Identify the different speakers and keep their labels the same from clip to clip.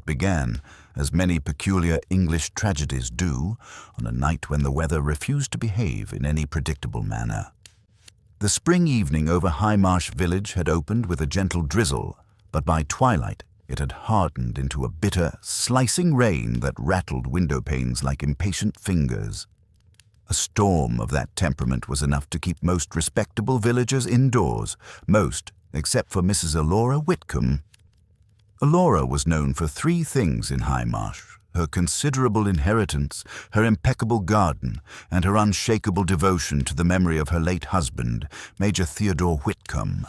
Speaker 1: began, as many peculiar English tragedies do, on a night when the weather refused to behave in any predictable manner. The spring evening over Highmarsh village had opened with a gentle drizzle, but by twilight it had hardened into a bitter, slicing rain that rattled window panes like impatient fingers. A storm of that temperament was enough to keep most respectable villagers indoors, most, except for Mrs. Elora Whitcombe. Elora was known for three things in Highmarsh: her considerable inheritance, her impeccable garden, and her unshakable devotion to the memory of her late husband, Major Theodore Whitcombe.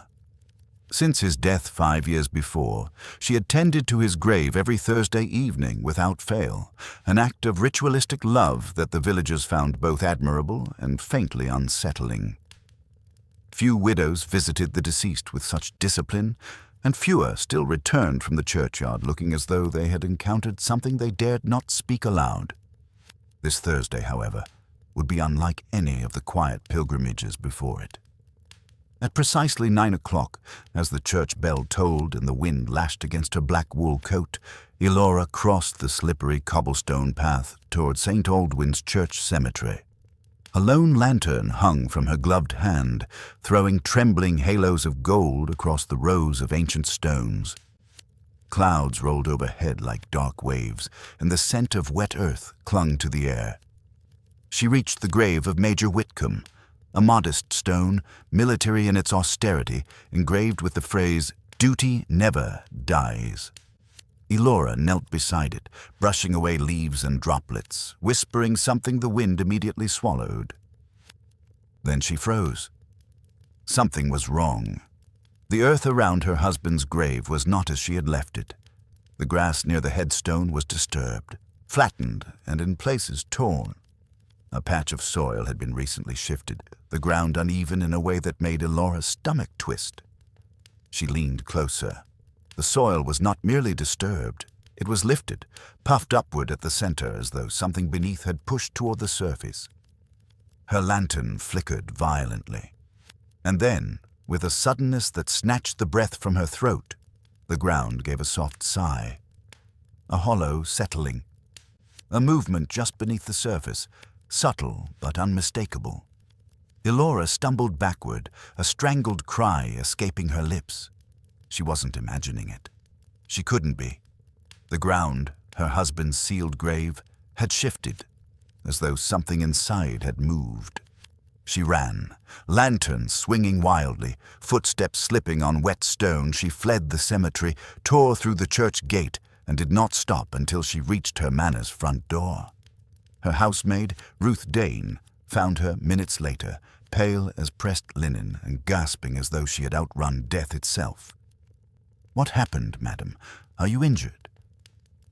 Speaker 1: Since his death 5 years before, she had tended to his grave every Thursday evening without fail, an act of ritualistic love that the villagers found both admirable and faintly unsettling. Few widows visited the deceased with such discipline, and fewer still returned from the churchyard looking as though they had encountered something they dared not speak aloud. This Thursday, however, would be unlike any of the quiet pilgrimages before it. At precisely 9 o'clock, as the church bell tolled and the wind lashed against her black wool coat, Elora crossed the slippery cobblestone path toward St. Aldwyn's Church Cemetery. A lone lantern hung from her gloved hand, throwing trembling halos of gold across the rows of ancient stones. Clouds rolled overhead like dark waves, and the scent of wet earth clung to the air. She reached the grave of Major Whitcombe, a modest stone, military in its austerity, engraved with the phrase, "Duty never dies." Elora knelt beside it, brushing away leaves and droplets, whispering something the wind immediately swallowed. Then she froze. Something was wrong. The earth around her husband's grave was not as she had left it. The grass near the headstone was disturbed, flattened, and in places torn. A patch of soil had been recently shifted, the ground uneven in a way that made Elora's stomach twist. She leaned closer. The soil was not merely disturbed. It was lifted, puffed upward at the center as though something beneath had pushed toward the surface. Her lantern flickered violently. And then, with a suddenness that snatched the breath from her throat, the ground gave a soft sigh. A hollow settling. A movement just beneath the surface, subtle but unmistakable. Elora stumbled backward, a strangled cry escaping her lips. She wasn't imagining it. She couldn't be. The ground, her husband's sealed grave, had shifted, as though something inside had moved. She ran, lantern swinging wildly, footsteps slipping on wet stone. She fled the cemetery, tore through the church gate, and did not stop until she reached her manor's front door. Her housemaid, Ruth Dane, found her minutes later, pale as pressed linen and gasping as though she had outrun death itself. "What happened, madam? Are you injured?"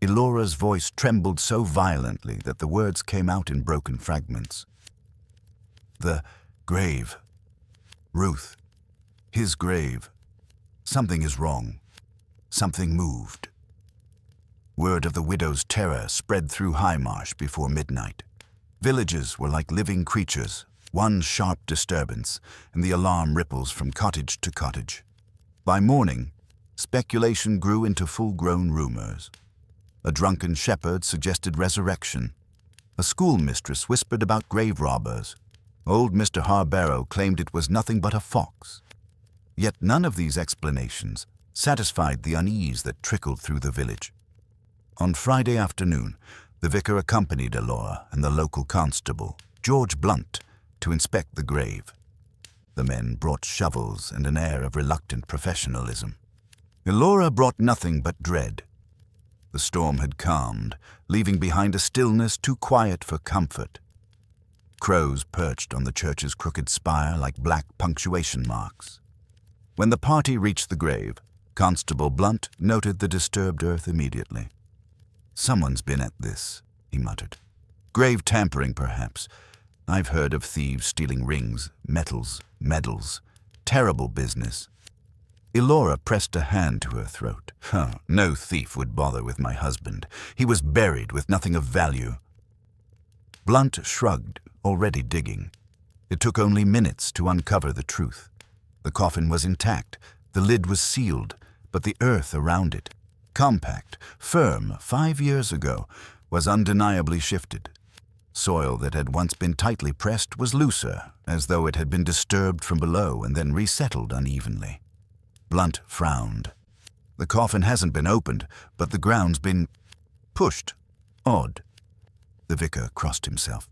Speaker 1: Elora's voice trembled so violently that the words came out in broken fragments. "The grave. Ruth. His grave. Something is wrong. Something moved." Word of the widow's terror spread through Highmarsh before midnight. Villages were like living creatures, one sharp disturbance, and the alarm ripples from cottage to cottage. By morning, speculation grew into full-grown rumors. A drunken shepherd suggested resurrection. A schoolmistress whispered about grave robbers. Old Mr. Harborough claimed it was nothing but a fox. Yet none of these explanations satisfied the unease that trickled through the village. On Friday afternoon, the vicar accompanied Elora and the local constable, George Blunt, to inspect the grave. The men brought shovels and an air of reluctant professionalism. Elora brought nothing but dread. The storm had calmed, leaving behind a stillness too quiet for comfort. Crows perched on the church's crooked spire like black punctuation marks. When the party reached the grave, Constable Blunt noted the disturbed earth immediately. "Someone's been at this," he muttered. "Grave tampering, perhaps. I've heard of thieves stealing rings, metals, medals. Terrible business." Elora pressed a hand to her throat. No thief would bother with my husband. He was buried with nothing of value." Blunt shrugged, already digging. It took only minutes to uncover the truth. The coffin was intact, the lid was sealed, but the earth around it, compact, firm 5 years ago, was undeniably shifted. Soil that had once been tightly pressed was looser, as though it had been disturbed from below and then resettled unevenly. Blunt frowned. The coffin hasn't been opened, but the ground's been pushed. Odd. The vicar crossed himself.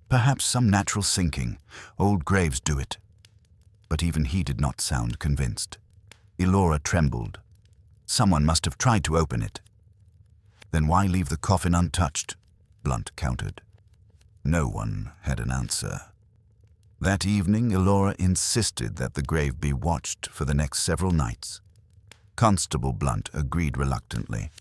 Speaker 1: Perhaps some natural sinking. Old graves do it. But even he did not sound convinced. Elora trembled. Someone must have tried to open it. Then why leave the coffin untouched? Blunt countered. No one had an answer. That evening, Elora insisted that the grave be watched for the next several nights. Constable Blunt agreed reluctantly.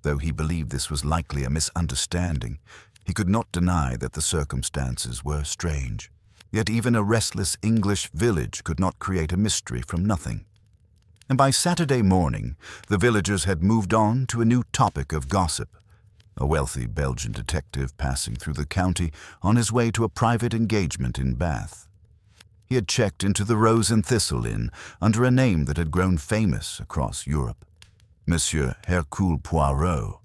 Speaker 1: Though he believed this was likely a misunderstanding, he could not deny that the circumstances were strange. Yet even a restless English village could not create a mystery from nothing. And by Saturday morning, the villagers had moved on to a new topic of gossip. A wealthy Belgian detective passing through the county on his way to a private engagement in Bath. He had checked into the Rose and Thistle Inn under a name that had grown famous across Europe. Monsieur Hercule Poirot.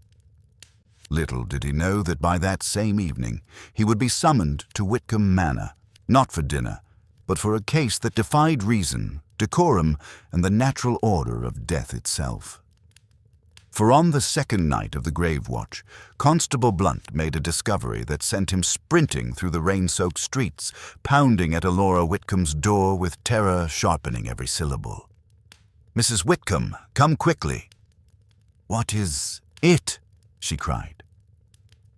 Speaker 1: Little did he know that by that same evening he would be summoned to Whitcombe Manor, not for dinner, but for a case that defied reason, decorum, and the natural order of death itself. For on the second night of the grave watch, Constable Blunt made a discovery that sent him sprinting through the rain-soaked streets, pounding at Elora Whitcombe's door with terror sharpening every syllable. "Mrs. Whitcombe, come quickly." "What is it?" she cried.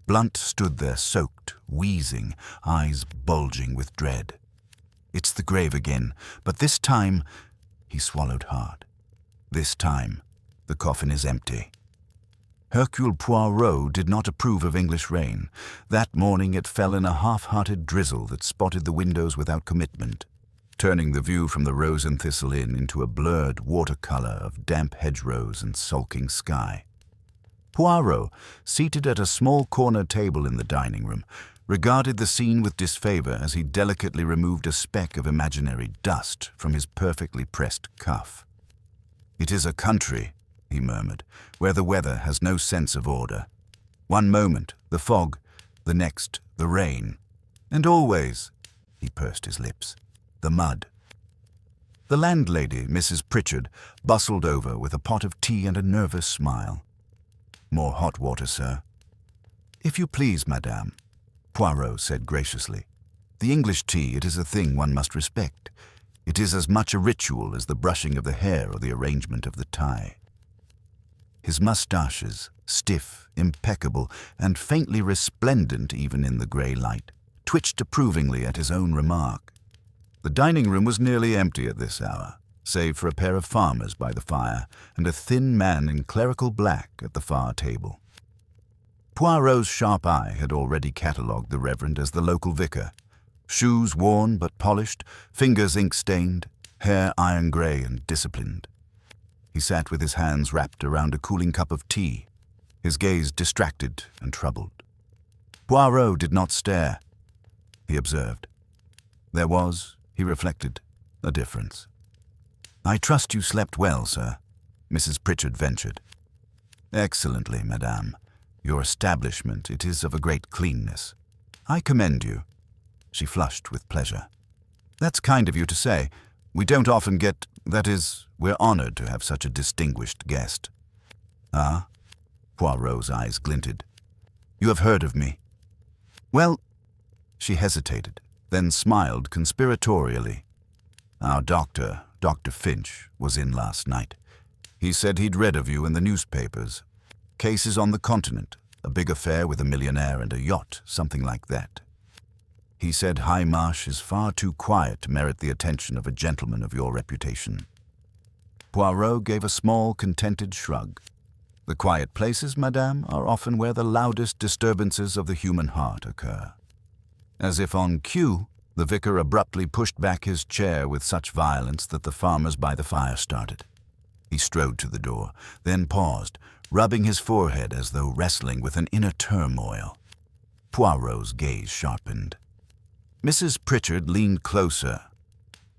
Speaker 1: Blunt stood there soaked, wheezing, eyes bulging with dread. "It's the grave again, but this time—" He swallowed hard. "This time, the coffin is empty." Hercule Poirot did not approve of English rain. That morning it fell in a half-hearted drizzle that spotted the windows without commitment, turning the view from the Rose and Thistle Inn into a blurred watercolor of damp hedgerows and sulking sky. Poirot, seated at a small corner table in the dining room, regarded the scene with disfavor as he delicately removed a speck of imaginary dust from his perfectly pressed cuff. "It is a country," he murmured, "where the weather has no sense of order. One moment, the fog, the next, the rain. And always," he pursed his lips, "the mud." The landlady, Mrs. Pritchard, bustled over with a pot of tea and a nervous smile. "More hot water, sir?" "If you please, madame," Poirot said graciously. "The English tea, it is a thing one must respect. It is as much a ritual as the brushing of the hair or the arrangement of the tie." His mustaches, stiff, impeccable, and faintly resplendent even in the grey light, twitched approvingly at his own remark. The dining room was nearly empty at this hour, save for a pair of farmers by the fire and a thin man in clerical black at the far table. Poirot's sharp eye had already catalogued the Reverend as the local vicar. Shoes worn but polished, fingers ink-stained, hair iron-grey and disciplined. He sat with his hands wrapped around a cooling cup of tea, his gaze distracted and troubled. Poirot did not stare. He observed. There was, he reflected, a difference. "I trust you slept well, sir," Mrs. Pritchard ventured. "Excellently, madame. Your establishment, it is of a great cleanness. I commend you." She flushed with pleasure. "That's kind of you to say. We don't often get, that is, we're honored to have such a distinguished guest." "Ah?" Poirot's eyes glinted. "You have heard of me?" "Well—" She hesitated, then smiled conspiratorially. "Our doctor, Dr. Finch, was in last night. He said he'd read of you in the newspapers. Cases on the continent, a big affair with a millionaire and a yacht, something like that. He said Highmarsh is far too quiet to merit the attention of a gentleman of your reputation." Poirot gave a small, contented shrug. "The quiet places, madame, are often where the loudest disturbances of the human heart occur." As if on cue, the vicar abruptly pushed back his chair with such violence that the farmers by the fire started. He strode to the door, then paused, rubbing his forehead as though wrestling with an inner turmoil. Poirot's gaze sharpened. Mrs. Pritchard leaned closer.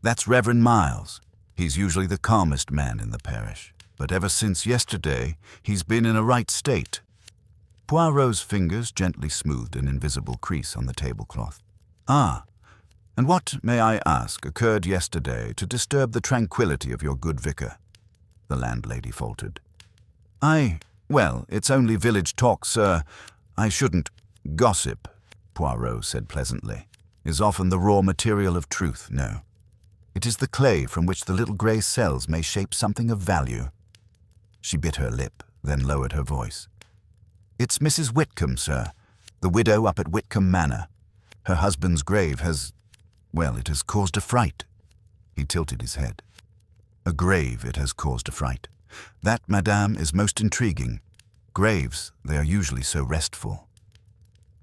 Speaker 1: "That's Reverend Miles. He's usually the calmest man in the parish. but ever since yesterday he's been in a right state." Poirot's fingers gently smoothed an invisible crease on the tablecloth. "Ah, and what, may I ask, occurred yesterday to disturb the tranquillity of your good vicar?" the landlady faltered. Well, it's only village talk, sir. I shouldn't—" "Gossip," Poirot said pleasantly, "is often the raw material of truth, no. It is the clay from which the little grey cells may shape something of value." She bit her lip, then lowered her voice. "It's Mrs. Whitcombe, sir, the widow up at Whitcombe Manor. Her husband's grave it has caused a fright." He tilted his head. "A grave it has caused a fright. That, madame, is most intriguing. Graves, they are usually so restful."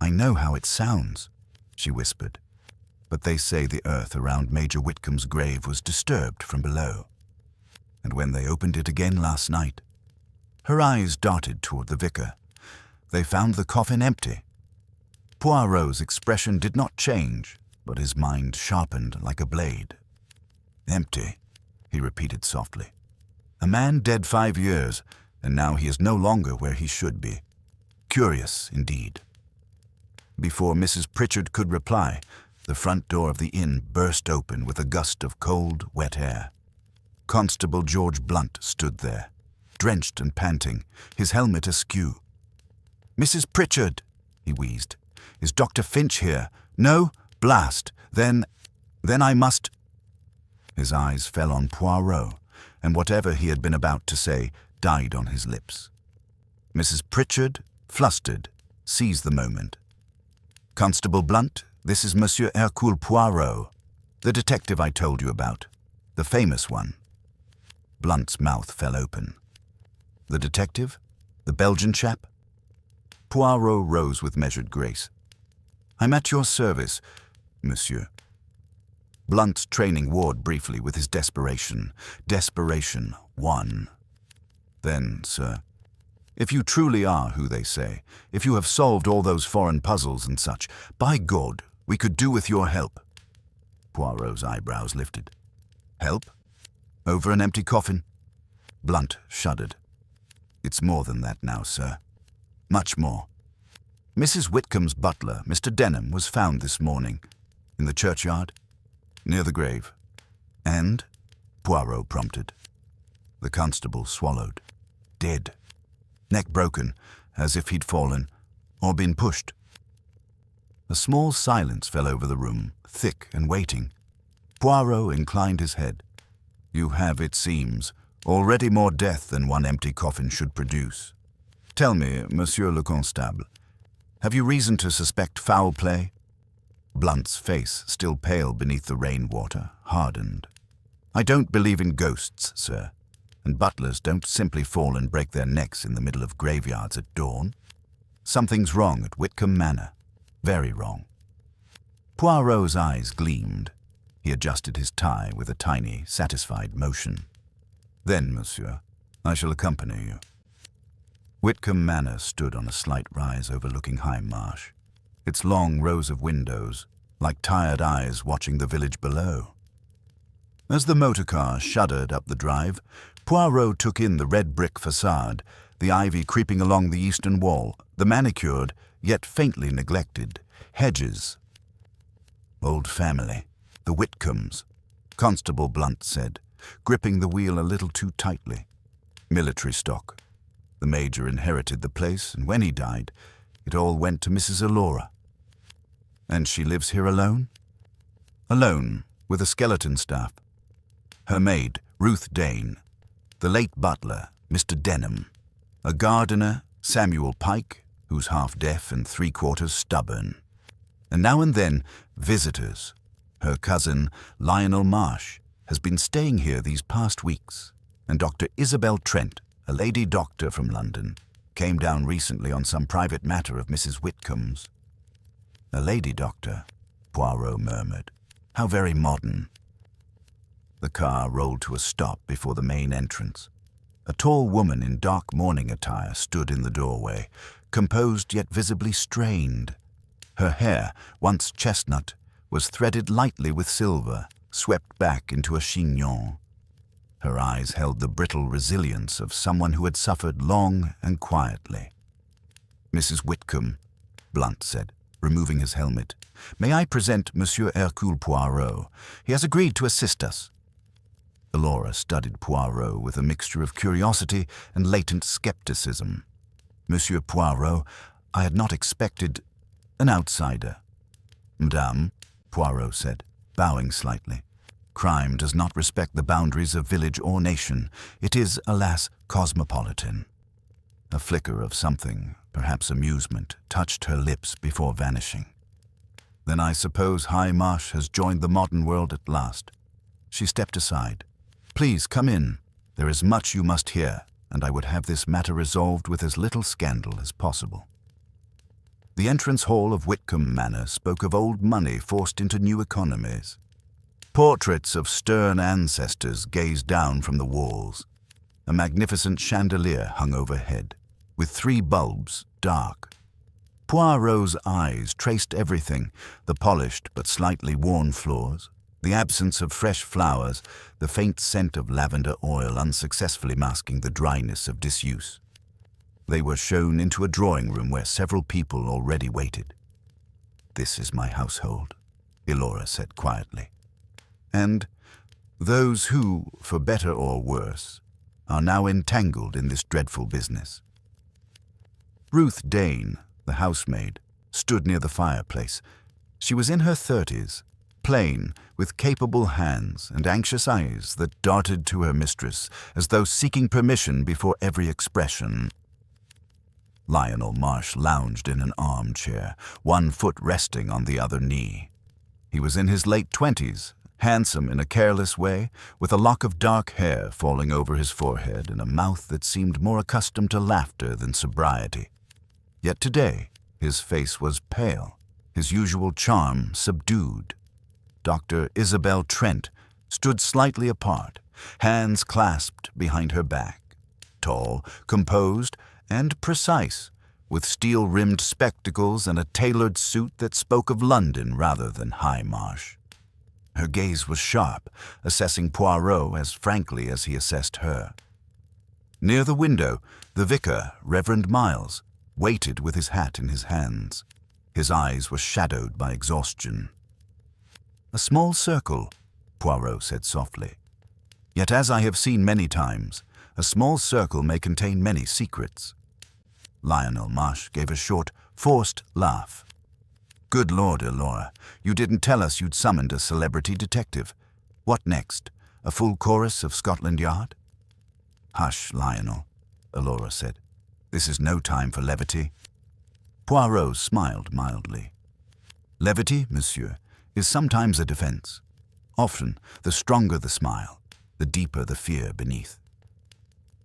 Speaker 1: "I know how it sounds," she whispered, "but they say the earth around Major Whitcombe's grave was disturbed from below. And when they opened it again last night," her eyes darted toward the vicar, "they found the coffin empty." Poirot's expression did not change, but his mind sharpened like a blade. "Empty," he repeated softly. "A man dead 5 years, and now he is no longer where he should be. Curious, indeed." Before Mrs. Pritchard could reply, the front door of the inn burst open with a gust of cold, wet air. Constable George Blunt stood there, drenched and panting, his helmet askew. "Mrs. Pritchard," he wheezed, "is Dr. Finch here? No? Blast! Then I must—" His eyes fell on Poirot, and whatever he had been about to say died on his lips. Mrs. Pritchard, flustered, seized the moment. "Constable Blunt, this is Monsieur Hercule Poirot, the detective I told you about, the famous one." Blunt's mouth fell open. "The detective? The Belgian chap?" Poirot rose with measured grace. "I'm at your service, monsieur." Blunt's training warred briefly with his desperation. Desperation won. "Then, sir, if you truly are who they say, if you have solved all those foreign puzzles and such, by God, we could do with your help." Poirot's eyebrows lifted. "Help? Over an empty coffin?" Blunt shuddered. "It's more than that now, sir. Much more. Mrs. Whitcombe's butler, Mr. Denham, was found this morning. In the churchyard? Near the grave. And?" Poirot prompted. The constable swallowed. "Dead. Neck broken, as if he'd fallen, or been pushed." A small silence fell over the room, thick and waiting. Poirot inclined his head. "You have, it seems, already more death than one empty coffin should produce. Tell me, Monsieur le Constable, have you reason to suspect foul play?" Blunt's face, still pale beneath the rainwater, hardened. "I don't believe in ghosts, sir, and butlers don't simply fall and break their necks in the middle of graveyards at dawn. Something's wrong at Whitcombe Manor. Very wrong." Poirot's eyes gleamed. He adjusted his tie with a tiny, satisfied motion. "Then, monsieur, I shall accompany you." Whitcombe Manor stood on a slight rise overlooking Highmarsh, its long rows of windows, like tired eyes watching the village below. As the motorcar shuddered up the drive, Poirot took in the red brick facade, the ivy creeping along the eastern wall, the manicured, yet faintly neglected, hedges. "Old family, the Whitcombes," Constable Blunt said, gripping the wheel a little too tightly. "Military stock. The Major inherited the place, and when he died, it all went to Mrs. Alora." "And she lives here alone?" "Alone, with a skeleton staff. Her maid, Ruth Dane, the late butler, Mr. Denham, a gardener, Samuel Pike, who's half deaf and 3/4 stubborn, and now and then visitors. Her cousin, Lionel Marsh, has been staying here these past weeks, and Dr. Isabel Trent, a lady doctor from London, came down recently on some private matter of Mrs. Whitcombe's." "A lady doctor," Poirot murmured. "How very modern." The car rolled to a stop before the main entrance. A tall woman in dark mourning attire stood in the doorway, composed yet visibly strained. Her hair, once chestnut, was threaded lightly with silver, swept back into a chignon. Her eyes held the brittle resilience of someone who had suffered long and quietly. "Mrs. Whitcombe," Blunt said, removing his helmet, "may I present Monsieur Hercule Poirot? He has agreed to assist us." Elora studied Poirot with a mixture of curiosity and latent skepticism. "Monsieur Poirot, I had not expected an outsider." "Madame," Poirot said, bowing slightly, "crime does not respect the boundaries of village or nation. It is, alas, cosmopolitan." A flicker of something, perhaps amusement, touched her lips before vanishing. "Then I suppose Highmarsh has joined the modern world at last." She stepped aside. "Please come in. There is much you must hear, and I would have this matter resolved with as little scandal as possible." The entrance hall of Whitcombe Manor spoke of old money forced into new economies. Portraits of stern ancestors gazed down from the walls. A magnificent chandelier hung overhead, with 3 bulbs, dark. Poirot's eyes traced everything: the polished but slightly worn floors, the absence of fresh flowers, the faint scent of lavender oil unsuccessfully masking the dryness of disuse. They were shown into a drawing room where several people already waited. "This is my household," Elora said quietly. "And those who, for better or worse, are now entangled in this dreadful business." Ruth Dane, the housemaid, stood near the fireplace. She was in her 30s, plain, with capable hands and anxious eyes that darted to her mistress as though seeking permission before every expression. Lionel Marsh lounged in an armchair, one foot resting on the other knee. He was in his late 20s, handsome in a careless way, with a lock of dark hair falling over his forehead and a mouth that seemed more accustomed to laughter than sobriety. Yet today his face was pale, his usual charm subdued. Dr. Isabel Trent stood slightly apart, hands clasped behind her back, tall, composed, and precise, with steel-rimmed spectacles and a tailored suit that spoke of London rather than Highmarsh. Her gaze was sharp, assessing Poirot as frankly as he assessed her. Near the window, the vicar, Reverend Miles, waited with his hat in his hands. His eyes were shadowed by exhaustion. "A small circle," Poirot said softly. "Yet as I have seen many times, a small circle may contain many secrets." Lionel Marsh gave a short, forced laugh. "Good Lord, Elora, you didn't tell us you'd summoned a celebrity detective. What next? A full chorus of Scotland Yard?" "Hush, Lionel," Elora said. "This is no time for levity." Poirot smiled mildly. "Levity, monsieur, is sometimes a defense. Often, the stronger the smile, the deeper the fear beneath."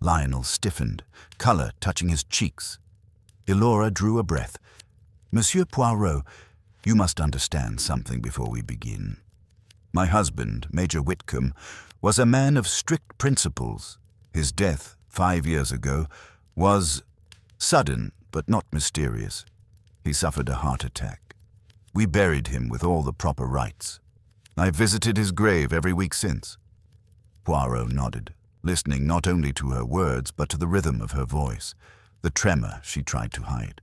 Speaker 1: Lionel stiffened, color touching his cheeks. Elora drew a breath. "Monsieur Poirot, you must understand something before we begin. My husband, Major Whitcombe, was a man of strict principles. His death, 5 years ago, was sudden but not mysterious. He suffered a heart attack. We buried him with all the proper rites. I've visited his grave every week since." Poirot nodded, listening not only to her words but to the rhythm of her voice, the tremor she tried to hide.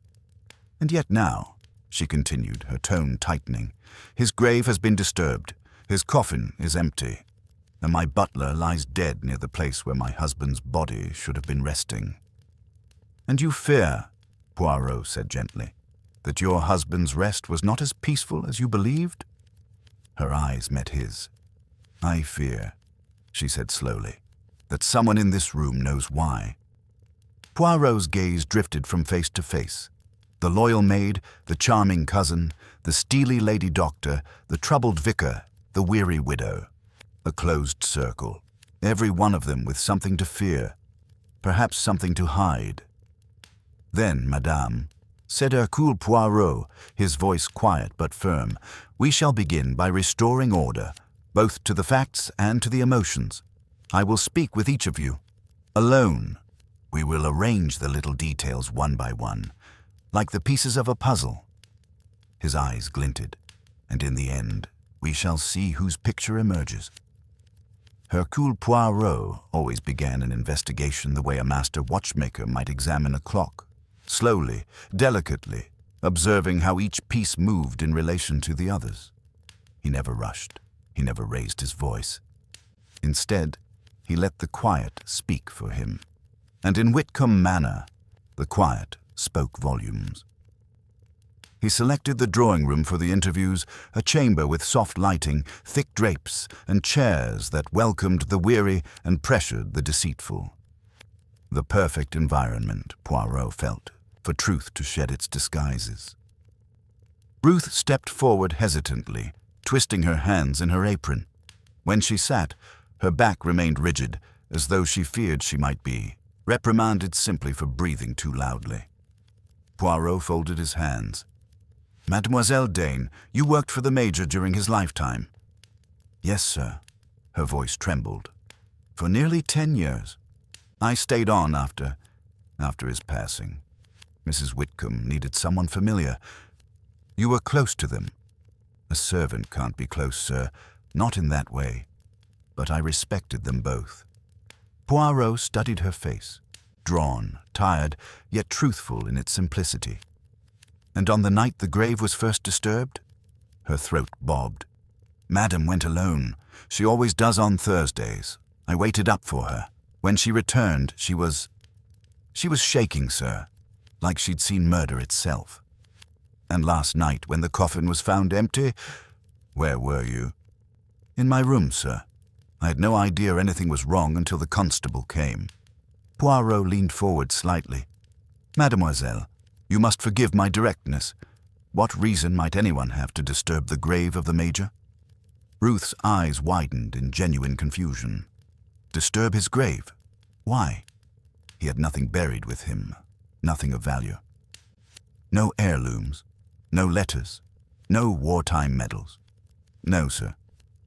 Speaker 1: "And yet now," she continued, her tone tightening, "his grave has been disturbed, his coffin is empty, and my butler lies dead near the place where my husband's body should have been resting." "And you fear," Poirot said gently, "that your husband's rest was not as peaceful as you believed?" Her eyes met his. "I fear," she said slowly, "that someone in this room knows why." Poirot's gaze drifted from face to face. The loyal maid, the charming cousin, the steely lady doctor, the troubled vicar, the weary widow. A closed circle, every one of them with something to fear, perhaps something to hide. "Then, madame," said Hercule Poirot, his voice quiet but firm, "we shall begin by restoring order, both to the facts and to the emotions. I will speak with each of you, alone. We will arrange the little details one by one, like the pieces of a puzzle." His eyes glinted, "and in the end, we shall see whose picture emerges." Hercule Poirot always began an investigation the way a master watchmaker might examine a clock, slowly, delicately, observing how each piece moved in relation to the others. He never rushed. He never raised his voice. Instead, he let the quiet speak for him. And in Whitcombe manner, the quiet spoke volumes. He selected the drawing room for the interviews, a chamber with soft lighting, thick drapes, and chairs that welcomed the weary and pressured the deceitful. The perfect environment, Poirot felt, for truth to shed its disguises. Ruth stepped forward hesitantly, twisting her hands in her apron. When she sat, her back remained rigid, as though she feared she might be reprimanded simply for breathing too loudly. Poirot folded his hands. "Mademoiselle Dane, you worked for the Major during his lifetime." "Yes, sir." Her voice trembled. "For nearly 10 years. I stayed on after his passing. Mrs. Whitcombe needed someone familiar. You were close to them." "A servant can't be close, sir. Not in that way. But I respected them both." Poirot studied her face, drawn, tired, yet truthful in its simplicity. "And on the night the grave was first disturbed?" Her throat bobbed. "Madam went alone. She always does on Thursdays. I waited up for her. When she returned, she was shaking, sir, like she'd seen murder itself. And last night, when the coffin was found empty, where were you?" "In my room, sir. I had no idea anything was wrong until the constable came." Poirot leaned forward slightly. "Mademoiselle, you must forgive my directness. What reason might anyone have to disturb the grave of the Major?" Ruth's eyes widened in genuine confusion. Disturb his grave? Why? He had nothing buried with him, nothing of value. No heirlooms, no letters, no wartime medals. "No, sir.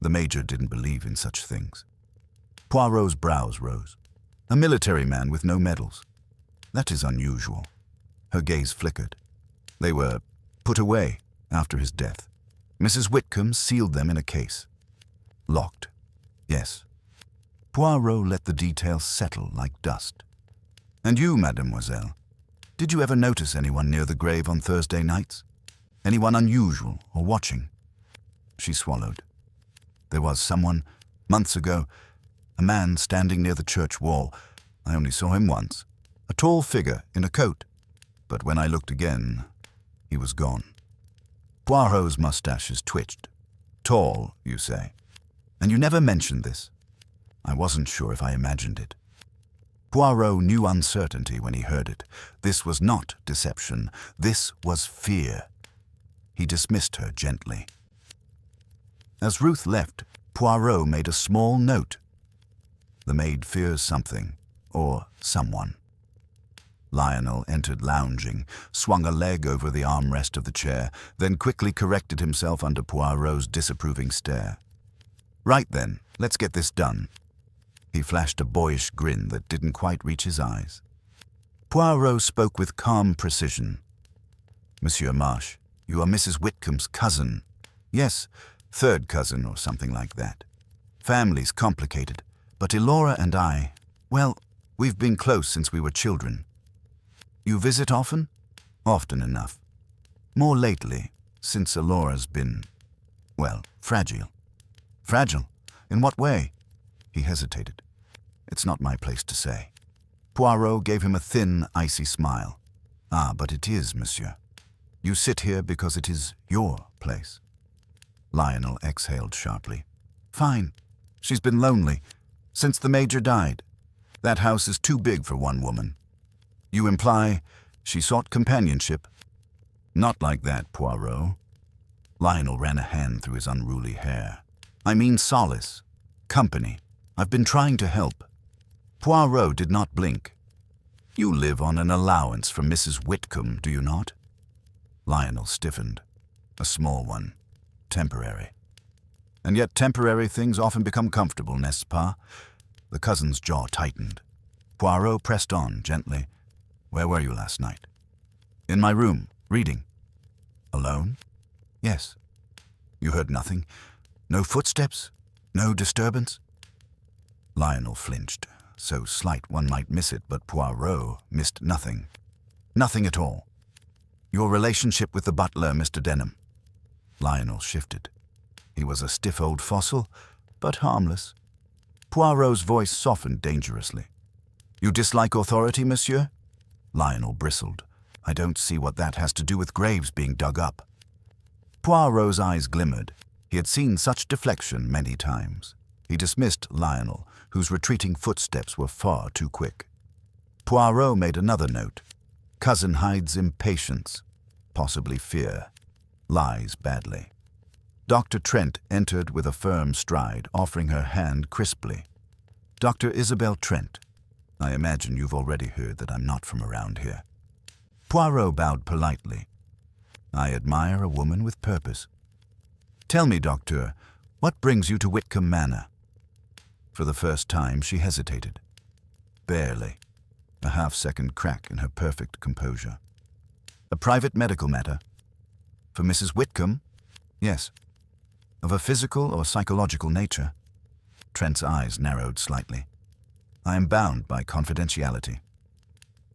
Speaker 1: The Major didn't believe in such things." Poirot's brows rose. "A military man with no medals. That is unusual." Her gaze flickered. "They were put away after his death. Mrs. Whitcombe sealed them in a case. Locked. Yes." Poirot let the details settle like dust. "And you, mademoiselle, did you ever notice anyone near the grave on Thursday nights? Anyone unusual or watching?" She swallowed. "There was someone, months ago, a man standing near the church wall. I only saw him once. A tall figure in a coat. But when I looked again, he was gone." Poirot's mustaches twitched. "Tall, you say? And you never mentioned this?" "I wasn't sure if I imagined it." Poirot knew uncertainty when he heard it. This was not deception. This was fear. He dismissed her gently. As Ruth left, Poirot made a small note. The maid fears something, or someone. Lionel entered lounging, swung a leg over the armrest of the chair, then quickly corrected himself under Poirot's disapproving stare. "Right then, let's get this done." He flashed a boyish grin that didn't quite reach his eyes. Poirot spoke with calm precision. "Monsieur Marsh, you are Mrs. Whitcombe's cousin." "Yes, third cousin or something like that. Family's complicated, but Elora and I, well, we've been close since we were children." "You visit often?" "Often enough. More lately, since Elora's been, well, fragile." "Fragile? In what way?" He hesitated. "It's not my place to say." Poirot gave him a thin, icy smile. "Ah, but it is, monsieur. You sit here because it is your place." Lionel exhaled sharply. "Fine. She's been lonely since the Major died. That house is too big for one woman." "You imply she sought companionship?" "Not like that, Poirot." Lionel ran a hand through his unruly hair. "I mean solace, company. I've been trying to help." Poirot did not blink. "You live on an allowance from Mrs. Whitcombe, do you not?" Lionel stiffened. "A small one. Temporary." "And yet temporary things often become comfortable, n'est-ce pas?" The cousin's jaw tightened. Poirot pressed on gently. "Where were you last night?" "In my room, reading." "Alone?" "Yes." "You heard nothing? No footsteps? No disturbance?" Lionel flinched. So slight one might miss it, but Poirot missed nothing. Nothing at all. Your relationship with the butler, Mr. Denham. Lionel shifted. He was a stiff old fossil, but harmless. Poirot's voice softened dangerously. You dislike authority, monsieur? Lionel bristled. I don't see what that has to do with graves being dug up. Poirot's eyes glimmered. He had seen such deflection many times. He dismissed Lionel, whose retreating footsteps were far too quick. Poirot made another note. Cousin Hyde's impatience, possibly fear, lies badly. Dr. Trent entered with a firm stride, offering her hand crisply. Dr. Isabel Trent, I imagine you've already heard that I'm not from around here. Poirot bowed politely. I admire a woman with purpose. Tell me, Doctor, what brings you to Whitcombe Manor? For the first time, she hesitated. Barely. A half-second crack in her perfect composure. A private medical matter? For Mrs. Whitcombe? Yes. Of a physical or psychological nature? Trent's eyes narrowed slightly. I am bound by confidentiality.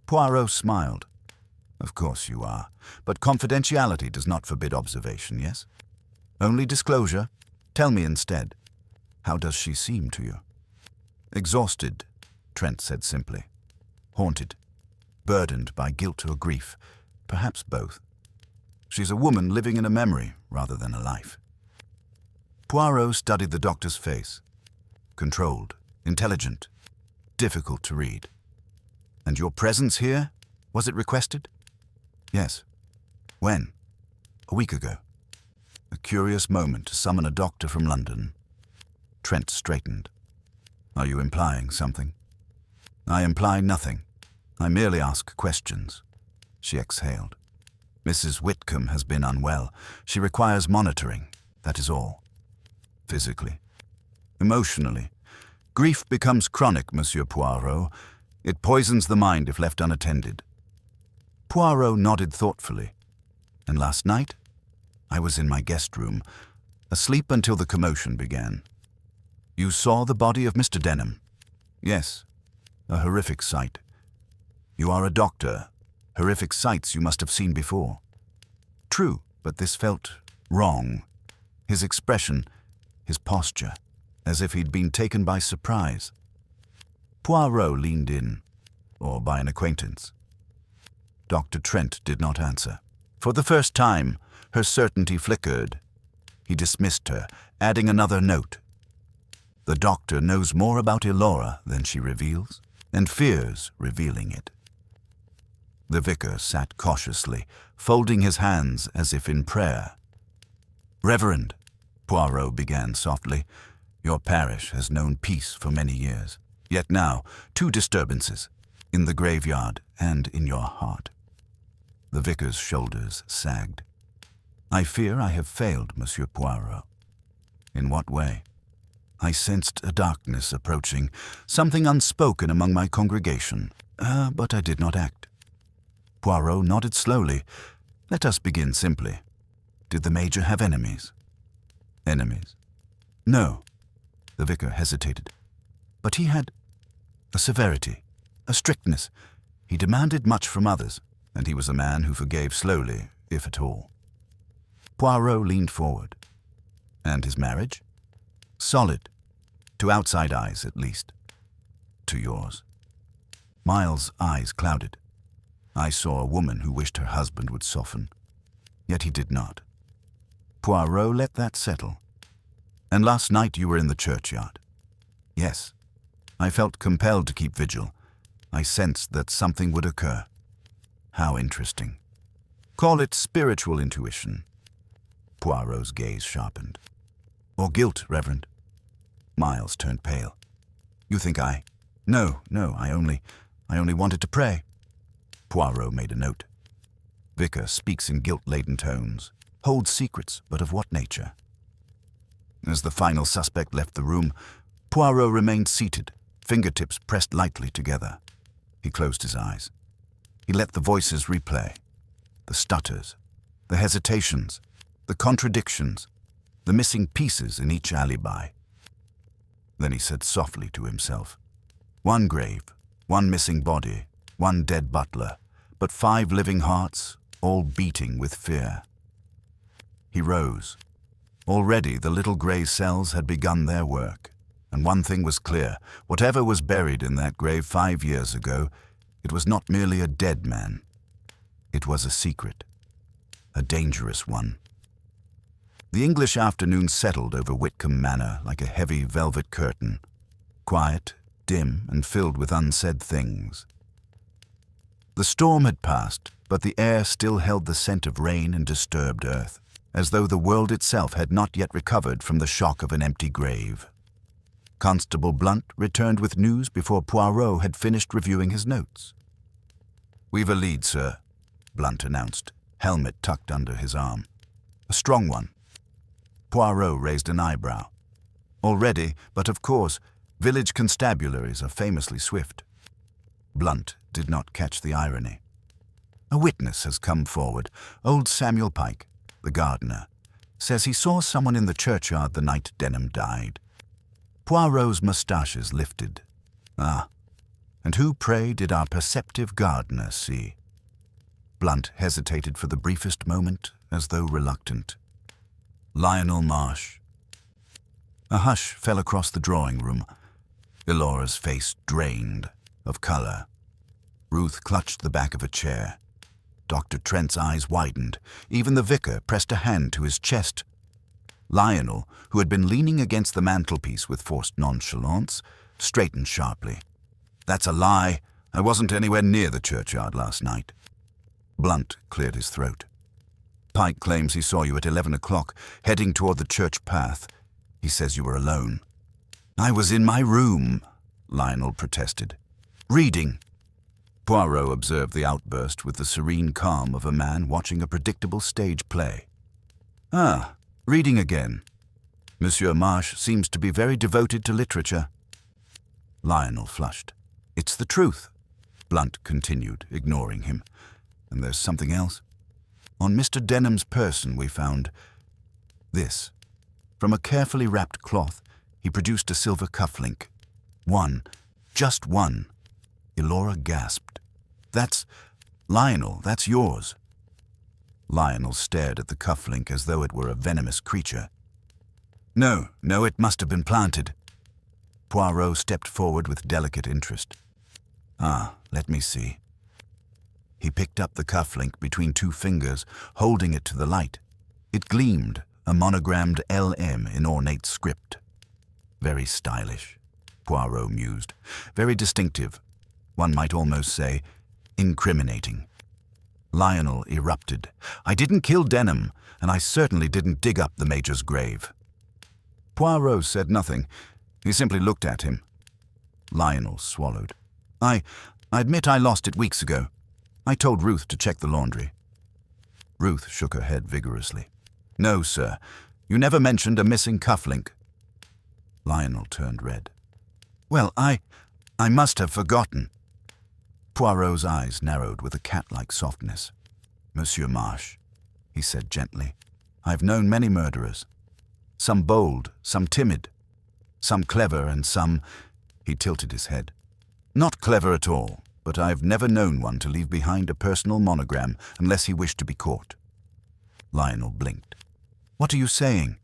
Speaker 1: Poirot smiled. Of course you are, but confidentiality does not forbid observation, yes? Only disclosure. Tell me instead. How does she seem to you? Exhausted, Trent said simply. Haunted, burdened by guilt or grief, perhaps both. She's a woman living in a memory rather than a life. Poirot studied the doctor's face. Controlled, intelligent, difficult to read. And your presence here? Was it requested? Yes. When? A week ago. A curious moment to summon a doctor from London. Trent straightened. Are you implying something? I imply nothing. I merely ask questions. She exhaled. Mrs. Whitcombe has been unwell. She requires monitoring. That is all. Physically. Emotionally. Grief becomes chronic, Monsieur Poirot. It poisons the mind if left unattended. Poirot nodded thoughtfully. And last night, I was in my guest room, asleep until the commotion began. You saw the body of Mr. Denham? Yes. A horrific sight. You are a doctor. Horrific sights you must have seen before. True, but this felt wrong. His expression, his posture, as if he'd been taken by surprise. Poirot leaned in, or by an acquaintance. Dr. Trent did not answer. For the first time, her certainty flickered. He dismissed her, adding another note. The doctor knows more about Elora than she reveals, and fears revealing it. The vicar sat cautiously, folding his hands as if in prayer. Reverend, Poirot began softly, your parish has known peace for many years. Yet now, two disturbances, in the graveyard and in your heart. The vicar's shoulders sagged. I fear I have failed, Monsieur Poirot. In what way? I sensed a darkness approaching, something unspoken among my congregation, but I did not act. Poirot nodded slowly. Let us begin simply. Did the Major have enemies? Enemies? No. The vicar hesitated. But he had a severity, a strictness. He demanded much from others, and he was a man who forgave slowly, if at all. Poirot leaned forward. And his marriage? Solid. To outside eyes, at least. To yours. Miles' eyes clouded. I saw a woman who wished her husband would soften. Yet he did not. Poirot let that settle. And last night you were in the churchyard. Yes. I felt compelled to keep vigil. I sensed that something would occur. How interesting. Call it spiritual intuition. Poirot's gaze sharpened. Or guilt, Reverend. Miles turned pale. You think I... No, I only wanted to pray. Poirot made a note. Vicar speaks in guilt-laden tones. Holds secrets, but of what nature? As the final suspect left the room, Poirot remained seated, fingertips pressed lightly together. He closed his eyes. He let the voices replay. The stutters, the hesitations, the contradictions, the missing pieces in each alibi. Then he said softly to himself, "One grave, one missing body, one dead butler, but 5 living hearts, all beating with fear." He rose. Already the little grey cells had begun their work, and one thing was clear: whatever was buried in that grave 5 years ago, it was not merely a dead man. It was a secret, a dangerous one. The English afternoon settled over Whitcombe Manor like a heavy velvet curtain, quiet, dim, and filled with unsaid things. The storm had passed, but the air still held the scent of rain and disturbed earth, as though the world itself had not yet recovered from the shock of an empty grave. Constable Blunt returned with news before Poirot had finished reviewing his notes. "We've a lead, sir," Blunt announced, helmet tucked under his arm. "A strong one." Poirot raised an eyebrow. "Already, but of course, village constabularies are famously swift." Blunt did not catch the irony. "A witness has come forward. Old Samuel Pike, the gardener, says he saw someone in the churchyard the night Denham died." Poirot's moustaches lifted. "Ah, and who, pray, did our perceptive gardener see?" Blunt hesitated for the briefest moment, as though reluctant. "Lionel Marsh." A hush fell across the drawing-room. Elora's face drained of colour. Ruth clutched the back of a chair. Dr. Trent's eyes widened. Even the vicar pressed a hand to his chest. Lionel, who had been leaning against the mantelpiece with forced nonchalance, straightened sharply. "That's a lie. I wasn't anywhere near the churchyard last night." Blunt cleared his throat. "Pike claims he saw you at 11 o'clock, heading toward the church path. He says you were alone." "I was in my room," Lionel protested. "Reading." Poirot observed the outburst with the serene calm of a man watching a predictable stage play. "Ah, reading again. Monsieur Marsh seems to be very devoted to literature." Lionel flushed. "It's the truth," Blunt continued, ignoring him. "And there's something else. On Mr. Denham's person we found this." From a carefully wrapped cloth, he produced a silver cufflink. "One, just one." Elora gasped. "That's... Lionel, that's yours." Lionel stared at the cufflink as though it were a venomous creature. No, it must have been planted." Poirot stepped forward with delicate interest. "Ah, let me see." He picked up the cufflink between 2 fingers, holding it to the light. It gleamed, a monogrammed LM in ornate script. "Very stylish," Poirot mused. "Very distinctive. One might almost say incriminating." Lionel erupted. "I didn't kill Denham, and I certainly didn't dig up the Major's grave." Poirot said nothing. He simply looked at him. Lionel swallowed. I admit I lost it weeks ago. I told Ruth to check the laundry." Ruth shook her head vigorously. "No, sir. You never mentioned a missing cufflink." Lionel turned red. "Well, I must have forgotten." Poirot's eyes narrowed with a cat-like softness. "Monsieur Marsh," he said gently, "I've known many murderers. Some bold, some timid, some clever, and some—" He tilted his head. "Not clever at all, but I've never known one to leave behind a personal monogram unless he wished to be caught." Lionel blinked. "What are you saying?"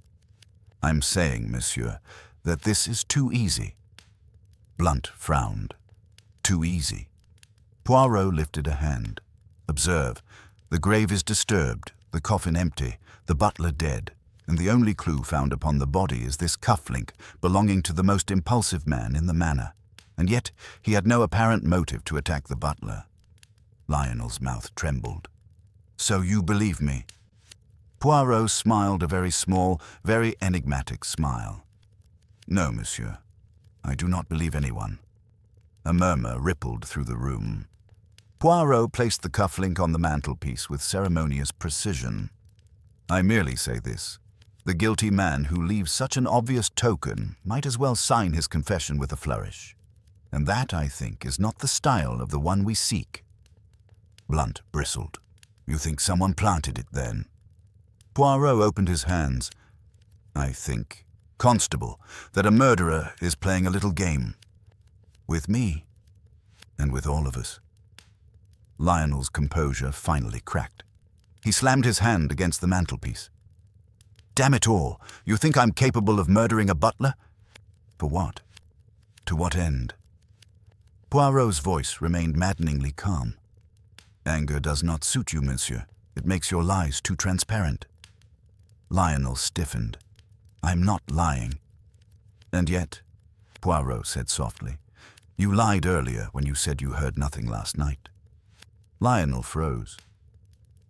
Speaker 1: "I'm saying, monsieur, that this is too easy." Blunt frowned. "Too easy." Poirot lifted a hand. "Observe, the grave is disturbed, the coffin empty, the butler dead, and the only clue found upon the body is this cufflink belonging to the most impulsive man in the manor. And yet he had no apparent motive to attack the butler." Lionel's mouth trembled. "So you believe me?" Poirot smiled a very small, very enigmatic smile. "No, monsieur. I do not believe anyone." A murmur rippled through the room. Poirot placed the cufflink on the mantelpiece with ceremonious precision. "I merely say this. The guilty man who leaves such an obvious token might as well sign his confession with a flourish. And that, I think, is not the style of the one we seek." Blunt bristled. "You think someone planted it, then?" Poirot opened his hands. "I think, Constable, that a murderer is playing a little game. With me, and with all of us. Lionel's composure finally cracked. He slammed his hand against the mantelpiece. Damn it all, you think I'm capable of murdering a butler? For what? To what end? Poirot's voice remained maddeningly calm. Anger does not suit you, monsieur. It makes your lies too transparent. Lionel stiffened. I'm not lying. And yet, Poirot said softly, you lied earlier when you said you heard nothing last night. Lionel froze.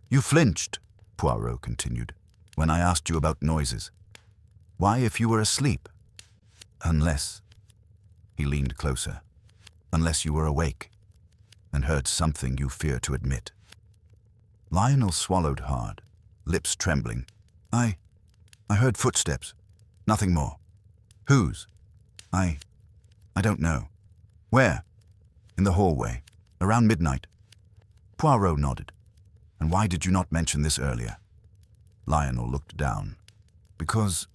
Speaker 1: You flinched, Poirot continued, when I asked you about noises. Why, if you were asleep? Unless, he leaned closer, unless you were awake and heard something you fear to admit. Lionel swallowed hard, lips trembling. I heard footsteps, nothing more. Whose? I don't know. Where? In the hallway, around midnight. Poirot nodded. And why did you not mention this earlier? Lionel looked down. Because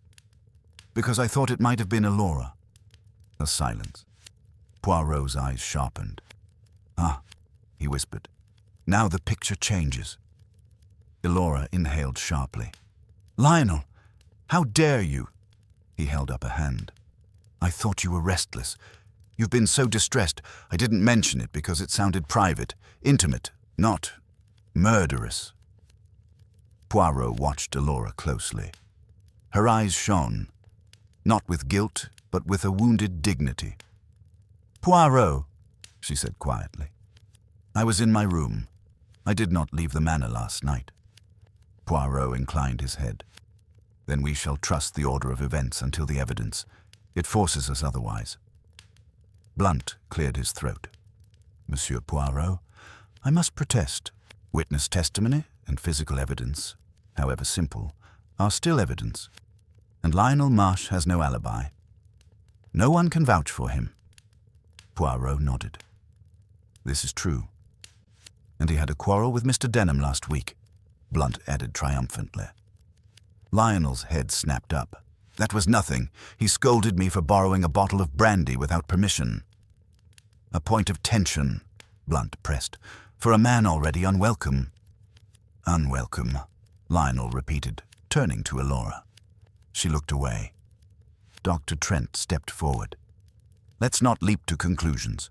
Speaker 1: I thought it might have been Elora. A silence. Poirot's eyes sharpened. Ah, he whispered. Now the picture changes. Elora inhaled sharply. Lionel, how dare you? He held up a hand. I thought you were restless. You've been so distressed, I didn't mention it because it sounded private, intimate, not murderous. Poirot watched Elora closely. Her eyes shone, not with guilt, but with a wounded dignity. Poirot, she said quietly. I was in my room. I did not leave the manor last night. Poirot inclined his head. Then we shall trust the order of events until the evidence. It forces us otherwise. Blunt cleared his throat. Monsieur Poirot, I must protest. Witness testimony and physical evidence, however simple, are still evidence. And Lionel Marsh has no alibi. No one can vouch for him. Poirot nodded. This is true. And he had a quarrel with Mr. Denham last week, Blunt added triumphantly. Lionel's head snapped up. That was nothing. He scolded me for borrowing a bottle of brandy without permission. A point of tension, Blunt pressed, for a man already unwelcome. Unwelcome, Lionel repeated, turning to Elora. She looked away. Dr. Trent stepped forward. Let's not leap to conclusions.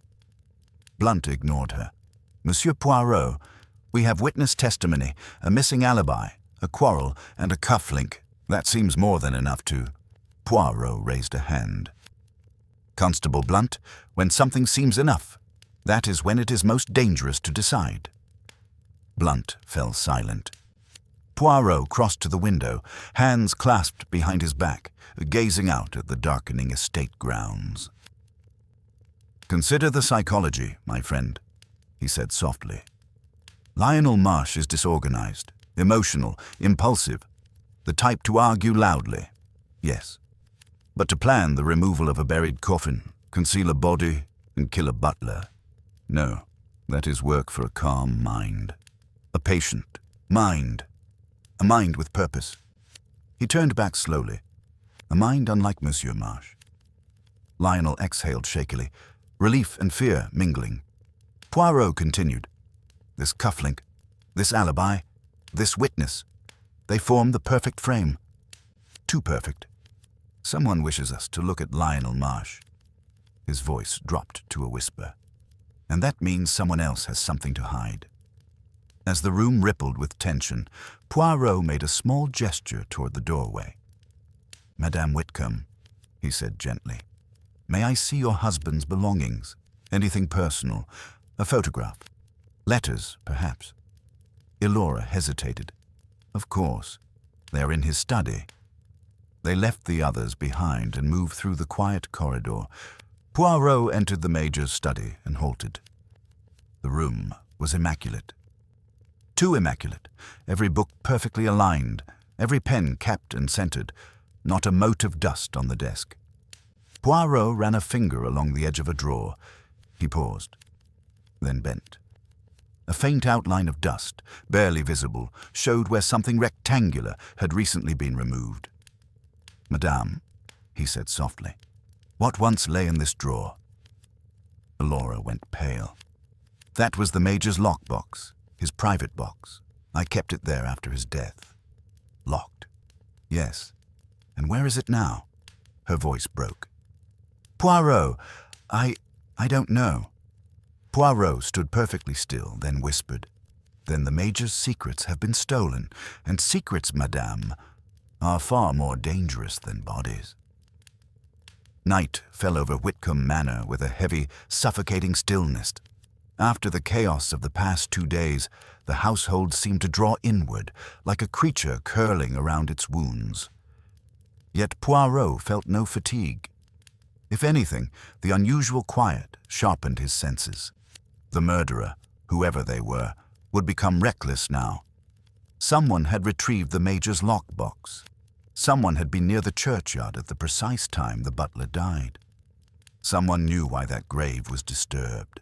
Speaker 1: Blunt ignored her. Monsieur Poirot, we have witness testimony, a missing alibi, a quarrel, and a cufflink. That seems more than enough to... Poirot raised a hand. Constable Blunt, when something seems enough, that is when it is most dangerous to decide. Blunt fell silent. Poirot crossed to the window, hands clasped behind his back, gazing out at the darkening estate grounds. Consider the psychology, my friend, he said softly. Lionel Marsh is disorganized, emotional, impulsive, the type to argue loudly, yes. But to plan the removal of a buried coffin, conceal a body, and kill a butler, no, that is work for a calm mind. A patient mind. A mind with purpose. He turned back slowly. A mind unlike Monsieur Marsh. Lionel exhaled shakily, relief and fear mingling. Poirot continued. This cufflink, this alibi, this witness, they form the perfect frame. Too perfect. Someone wishes us to look at Lionel Marsh. His voice dropped to a whisper. And that means someone else has something to hide. As the room rippled with tension, Poirot made a small gesture toward the doorway. Madame Whitcombe, he said gently, may I see your husband's belongings? Anything personal? A photograph? Letters, perhaps? Elora hesitated. Of course. They are in his study. They left the others behind and moved through the quiet corridor. Poirot entered the Major's study and halted. The room was immaculate. Too immaculate, every book perfectly aligned, every pen capped and centered, not a mote of dust on the desk. Poirot ran a finger along the edge of a drawer. He paused, then bent. A faint outline of dust, barely visible, showed where something rectangular had recently been removed. Madame, he said softly. "What once lay in this drawer?" Elora went pale. "That was the Major's lockbox, his private box. I kept it there after his death." "Locked?" "Yes. And where is it now?" Her voice broke. "Poirot, I don't know." Poirot stood perfectly still, then whispered, "Then the Major's secrets have been stolen, and secrets, madame, are far more dangerous than bodies." Night fell over Whitcombe Manor with a heavy, suffocating stillness. After the chaos of the past 2 days, the household seemed to draw inward, like a creature curling around its wounds. Yet Poirot felt no fatigue. If anything, the unusual quiet sharpened his senses. The murderer, whoever they were, would become reckless now. Someone had retrieved the Major's lockbox. Someone had been near the churchyard at the precise time the butler died. Someone knew why that grave was disturbed.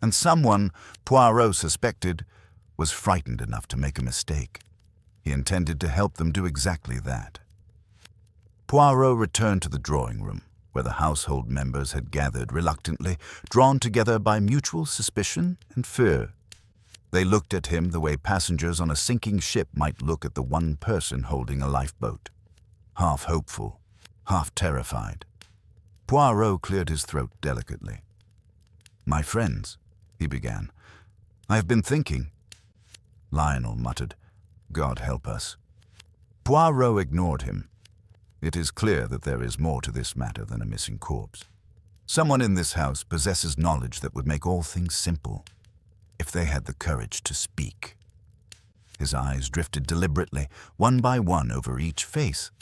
Speaker 1: And someone, Poirot suspected, was frightened enough to make a mistake. He intended to help them do exactly that. Poirot returned to the drawing room, where the household members had gathered reluctantly, drawn together by mutual suspicion and fear. They looked at him the way passengers on a sinking ship might look at the one person holding a lifeboat. Half hopeful, half terrified. Poirot cleared his throat delicately. "My friends," he began, "I have been thinking." Lionel muttered, "God help us." Poirot ignored him. "It is clear that there is more to this matter than a missing corpse. Someone in this house possesses knowledge that would make all things simple, if they had the courage to speak." His eyes drifted deliberately, one by one, over each face.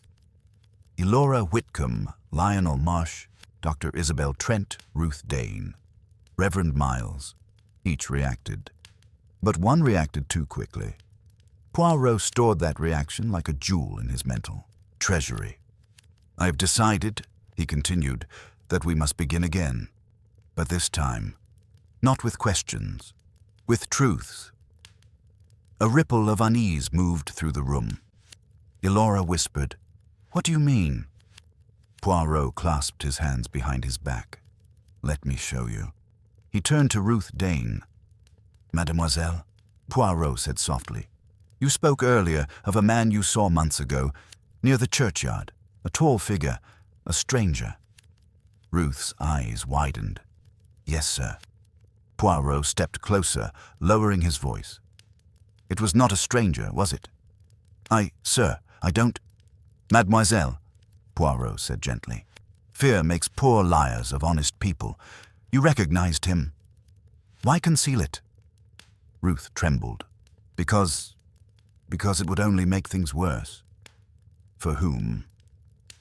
Speaker 1: Elora Whitcombe, Lionel Marsh, Dr. Isabel Trent, Ruth Dane, Reverend Miles. Each reacted. But one reacted too quickly. Poirot stored that reaction like a jewel in his mental treasury. "I have decided," he continued, "that we must begin again. But this time, not with questions, with truths." A ripple of unease moved through the room. Elora whispered, "What do you mean?" Poirot clasped his hands behind his back. "Let me show you." He turned to Ruth Dane. "Mademoiselle," Poirot said softly, "you spoke earlier of a man you saw months ago, near the churchyard, a tall figure, a stranger." Ruth's eyes widened. "Yes, sir." Poirot stepped closer, lowering his voice. "It was not a stranger, was it?" Sir, I don't—" "Mademoiselle," Poirot said gently, "fear makes poor liars of honest people. You recognized him. Why conceal it?" Ruth trembled. Because it would only make things worse." "For whom?"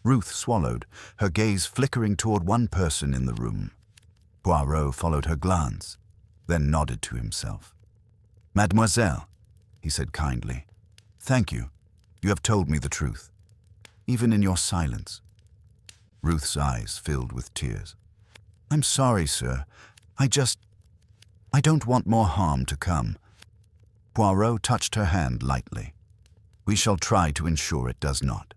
Speaker 1: Ruth swallowed, her gaze flickering toward one person in the room. Poirot followed her glance, then nodded to himself. "Mademoiselle," he said kindly, "thank you. You have told me the truth, even in your silence." Ruth's eyes filled with tears. "I'm sorry, sir. I don't want more harm to come." Poirot touched her hand lightly. "We shall try to ensure it does not."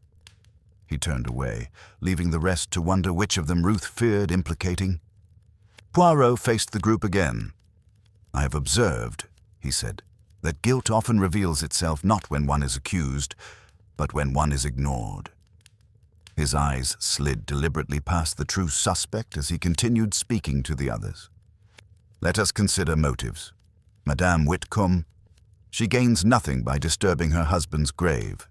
Speaker 1: He turned away, leaving the rest to wonder which of them Ruth feared implicating. Poirot faced the group again. "I have observed," he said, "that guilt often reveals itself not when one is accused, but when one is ignored." His eyes slid deliberately past the true suspect as he continued speaking to the others. "Let us consider motives. Madame Whitcombe, she gains nothing by disturbing her husband's grave.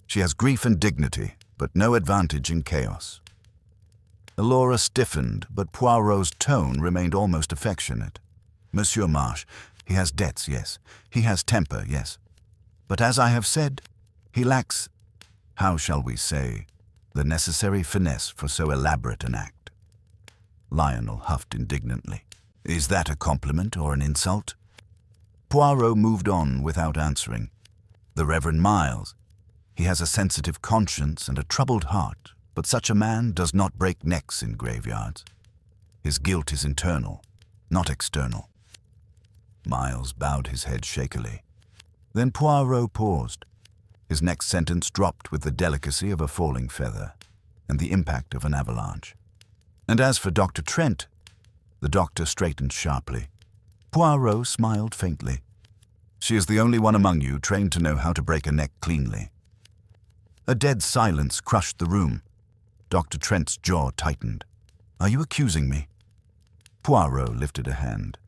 Speaker 1: She has grief and dignity, but no advantage in chaos." Elora stiffened, but Poirot's tone remained almost affectionate. "Monsieur Marsh, he has debts, yes. He has temper, yes. But as I have said, he lacks, how shall we say, the necessary finesse for so elaborate an act." Lionel huffed indignantly. "Is that a compliment or an insult?" Poirot moved on without answering. "The Reverend Miles. He has a sensitive conscience and a troubled heart, but such a man does not break necks in graveyards. His guilt is internal, not external." Miles bowed his head shakily. Then Poirot paused. His next sentence dropped with the delicacy of a falling feather. and the impact of an avalanche. And as for Dr. Trent, the doctor straightened sharply. Poirot smiled faintly. She is the only one among you trained to know how to break a neck cleanly. A dead silence crushed the room. Dr. Trent's jaw tightened. Are you accusing me? Poirot lifted a hand.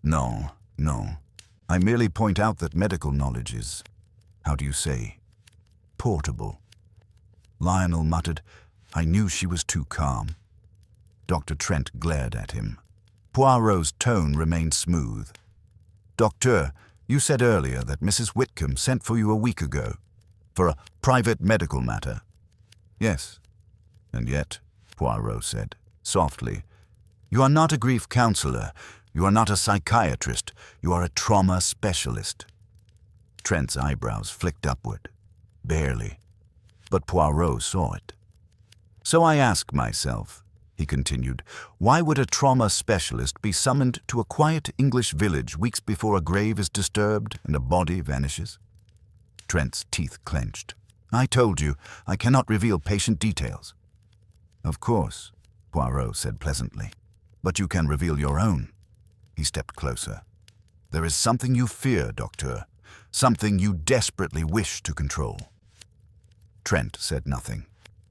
Speaker 1: No. I merely point out that medical knowledge is, how do you say, portable. Lionel muttered, I knew she was too calm. Dr. Trent glared at him. Poirot's tone remained smooth. Doctor, you said earlier that Mrs. Whitcombe sent for you a week ago, for a private medical matter. Yes. And yet, Poirot said, softly, you are not a grief counselor, you are not a psychiatrist, you are a trauma specialist. Trent's eyebrows flicked upward, barely, but Poirot saw it. So I ask myself, he continued, why would a trauma specialist be summoned to a quiet English village weeks before a grave is disturbed and a body vanishes? Trent's teeth clenched. I told you, I cannot reveal patient details. Of course, Poirot said pleasantly, but you can reveal your own. He stepped closer. There is something you fear, Doctor, something you desperately wish to control. Trent said nothing.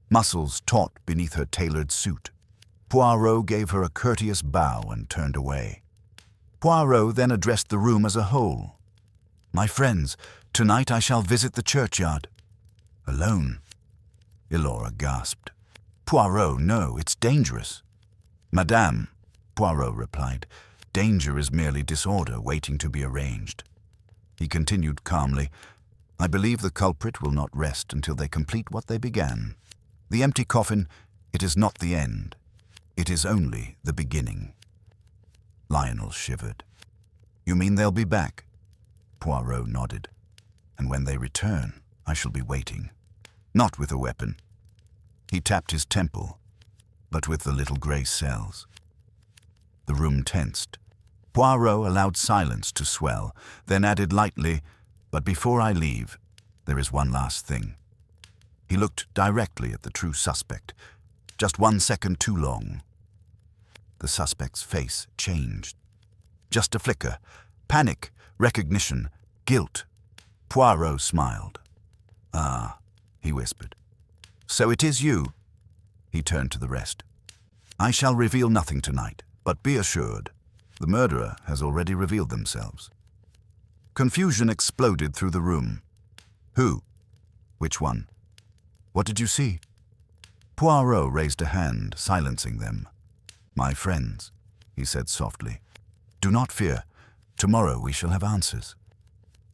Speaker 1: Muscles taut beneath her tailored suit. Poirot gave her a courteous bow and turned away. Poirot then addressed the room as a whole. My friends, tonight I shall visit the churchyard. Alone? Elora gasped. Poirot, no, it's dangerous. Madame, Poirot replied, danger is merely disorder waiting to be arranged. He continued calmly, I believe the culprit will not rest until they complete what they began. The empty coffin, it is not the end. It is only the beginning. Lionel shivered. You mean they'll be back? Poirot nodded. And when they return, I shall be waiting. Not with a weapon. He tapped his temple, but with the little grey cells. The room tensed. Poirot allowed silence to swell, then added lightly, but before I leave, there is one last thing. He looked directly at the true suspect, just 1 second too long. The suspect's face changed. Just a flicker. Panic, recognition, guilt. Poirot smiled. Ah, he whispered. So it is you. He turned to the rest. I shall reveal nothing tonight, but be assured, the murderer has already revealed themselves. Confusion exploded through the room. Who? Which one? What did you see? Poirot raised a hand, silencing them. My friends, he said softly, do not fear. Tomorrow we shall have answers.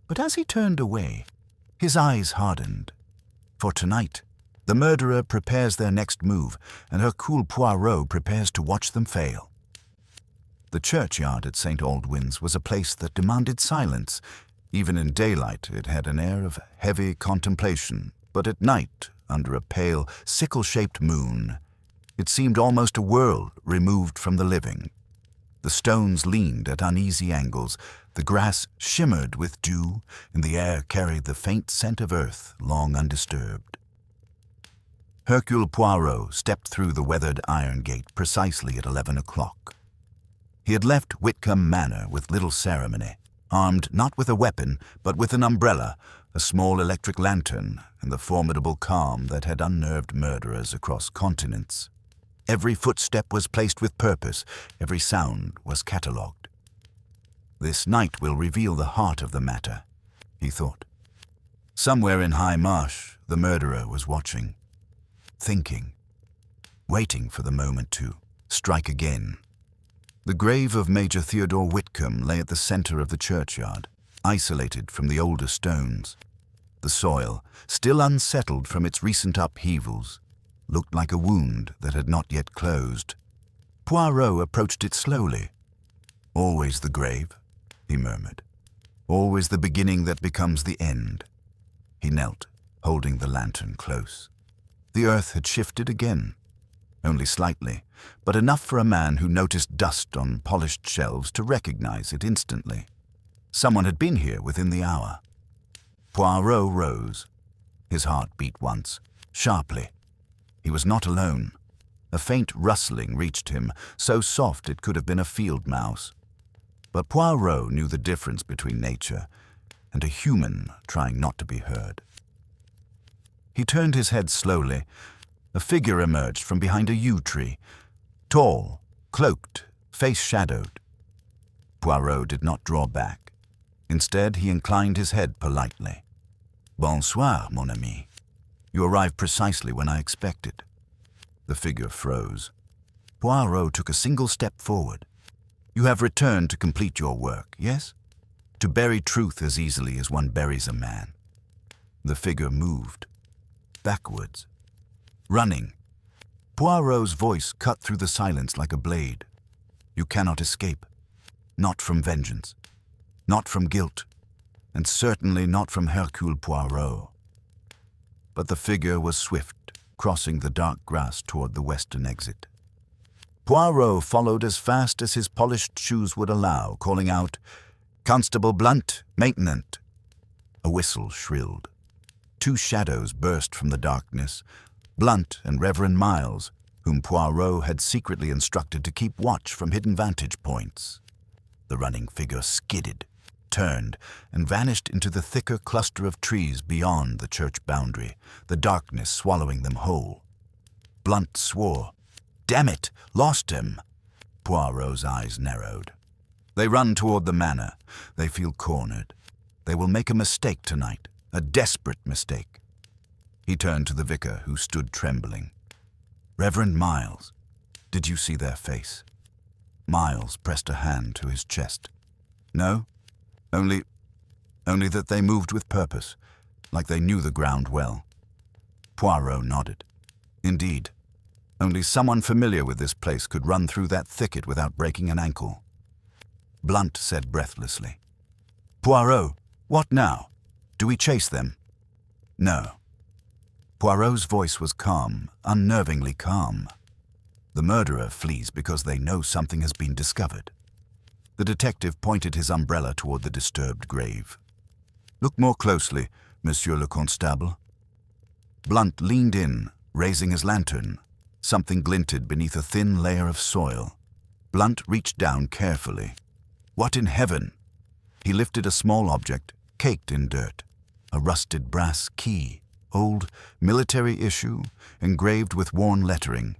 Speaker 1: But as he turned away, his eyes hardened. For tonight, the murderer prepares their next move, and Hercule Poirot prepares to watch them fail. The churchyard at St. Aldwyn's was a place that demanded silence. Even in daylight, it had an air of heavy contemplation, but at night, under a pale, sickle-shaped moon, it seemed almost a world removed from the living. The stones leaned at uneasy angles, the grass shimmered with dew, and the air carried the faint scent of earth long undisturbed. Hercule Poirot stepped through the weathered iron gate precisely at 11 o'clock. He had left Whitcombe Manor with little ceremony, armed not with a weapon, but with an umbrella, a small electric lantern, and the formidable calm that had unnerved murderers across continents. Every footstep was placed with purpose, every sound was catalogued. This night will reveal the heart of the matter, he thought. Somewhere in Highmarsh, the murderer was watching, thinking, waiting for the moment to strike again. The grave of Major Theodore Whitcombe lay at the center of the churchyard, isolated from the older stones. The soil, still unsettled from its recent upheavals, looked like a wound that had not yet closed. Poirot approached it slowly. Always the grave, he murmured. Always the beginning that becomes the end. He knelt, holding the lantern close. The earth had shifted again, only slightly, but enough for a man who noticed dust on polished shelves to recognize it instantly. Someone had been here within the hour. Poirot rose. His heart beat once, sharply. He was not alone. A faint rustling reached him, so soft it could have been a field mouse. But Poirot knew the difference between nature and a human trying not to be heard. He turned his head slowly. A figure emerged from behind a yew tree, tall, cloaked, face shadowed. Poirot did not draw back. Instead, he inclined his head politely. "Bonsoir, mon ami. You arrived precisely when I expected." The figure froze. Poirot took a single step forward. "You have returned to complete your work, yes? To bury truth as easily as one buries a man." The figure moved. Backwards. Running. Poirot's voice cut through the silence like a blade. "You cannot escape. Not from vengeance. Not from guilt. And certainly not from Hercule Poirot." But the figure was swift, crossing the dark grass toward the western exit. Poirot followed as fast as his polished shoes would allow, calling out, "Constable Blunt, maintenant." A whistle shrilled. Two shadows burst from the darkness, Blunt and Reverend Miles, whom Poirot had secretly instructed to keep watch from hidden vantage points. The running figure skidded, turned, and vanished into the thicker cluster of trees beyond the church boundary, the darkness swallowing them whole. Blunt swore. "Damn it! Lost him!" Poirot's eyes narrowed. "They run toward the manor. They feel cornered. They will make a mistake tonight, a desperate mistake." He turned to the vicar, who stood trembling. "Reverend Miles, did you see their face?" Miles pressed a hand to his chest. "No, only that they moved with purpose, like they knew the ground well." Poirot nodded. "Indeed, only someone familiar with this place could run through that thicket without breaking an ankle." Blunt said breathlessly, "Poirot, what now? Do we chase them?" "No." Poirot's voice was calm, unnervingly calm. "The murderer flees because they know something has been discovered." The detective pointed his umbrella toward the disturbed grave. "Look more closely, Monsieur le Constable." Blunt leaned in, raising his lantern. Something glinted beneath a thin layer of soil. Blunt reached down carefully. What in heaven? He lifted a small object, caked in dirt. A rusted brass key, old military issue, engraved with worn lettering.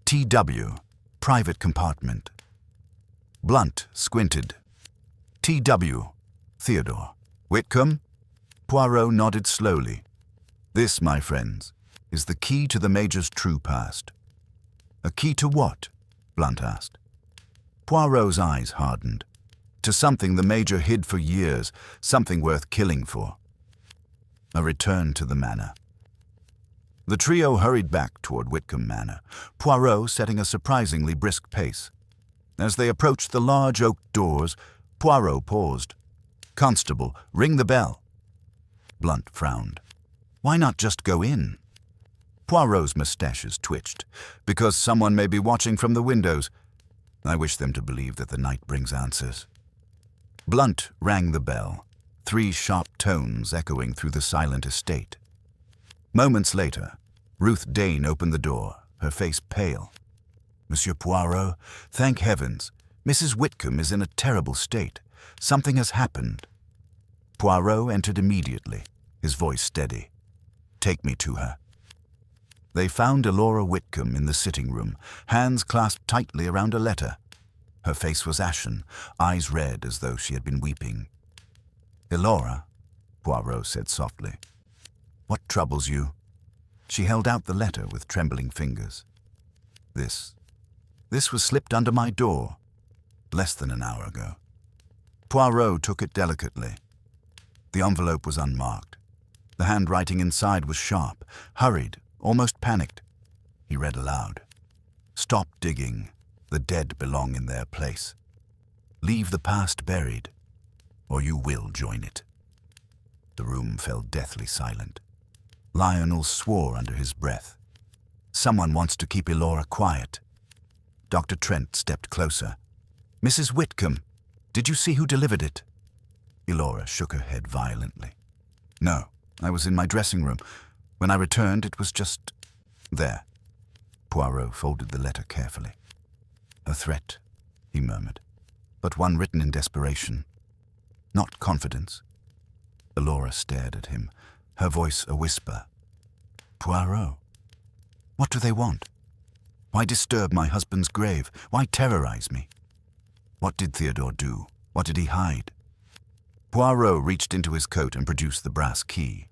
Speaker 1: T.W., private compartment. Blunt squinted. T.W., Theodore. Whitcombe? Poirot nodded slowly. "This, my friends, is the key to the Major's true past." "A key to what?" Blunt asked. Poirot's eyes hardened. "To something the Major hid for years, something worth killing for." A return to the manor. The trio hurried back toward Whitcombe Manor, Poirot setting a surprisingly brisk pace. As they approached the large oak doors, Poirot paused. "Constable, ring the bell." Blunt frowned. "Why not just go in?" Poirot's mustaches twitched. "Because someone may be watching from the windows. I wish them to believe that the night brings answers." Blunt rang the bell, 3 sharp tones echoing through the silent estate. Moments later, Ruth Dane opened the door, her face pale. "Monsieur Poirot, thank heavens. Mrs. Whitcombe is in a terrible state. Something has happened." Poirot entered immediately, his voice steady. "Take me to her." They found Elora Whitcombe in the sitting room, hands clasped tightly around a letter. Her face was ashen, eyes red as though she had been weeping. "Elora," Poirot said softly, "what troubles you?" She held out the letter with trembling fingers. This was slipped under my door, less than an hour ago." Poirot took it delicately. The envelope was unmarked. The handwriting inside was sharp, hurried, almost panicked. He read aloud. "Stop digging. The dead belong in their place. Leave the past buried, or you will join it." The room fell deathly silent. Lionel swore under his breath. "Someone wants to keep Elora quiet." Dr. Trent stepped closer. "Mrs. Whitcombe, did you see who delivered it?" Elora shook her head violently. "No, I was in my dressing room. When I returned, it was just There. Poirot folded the letter carefully. A threat, he murmured, but one written in desperation, not confidence. Elora stared at him, her voice a whisper. Poirot, what do they want? Why disturb my husband's grave? Why terrorize me? What did Theodore do? What did he hide? Poirot reached into his coat and produced the brass key.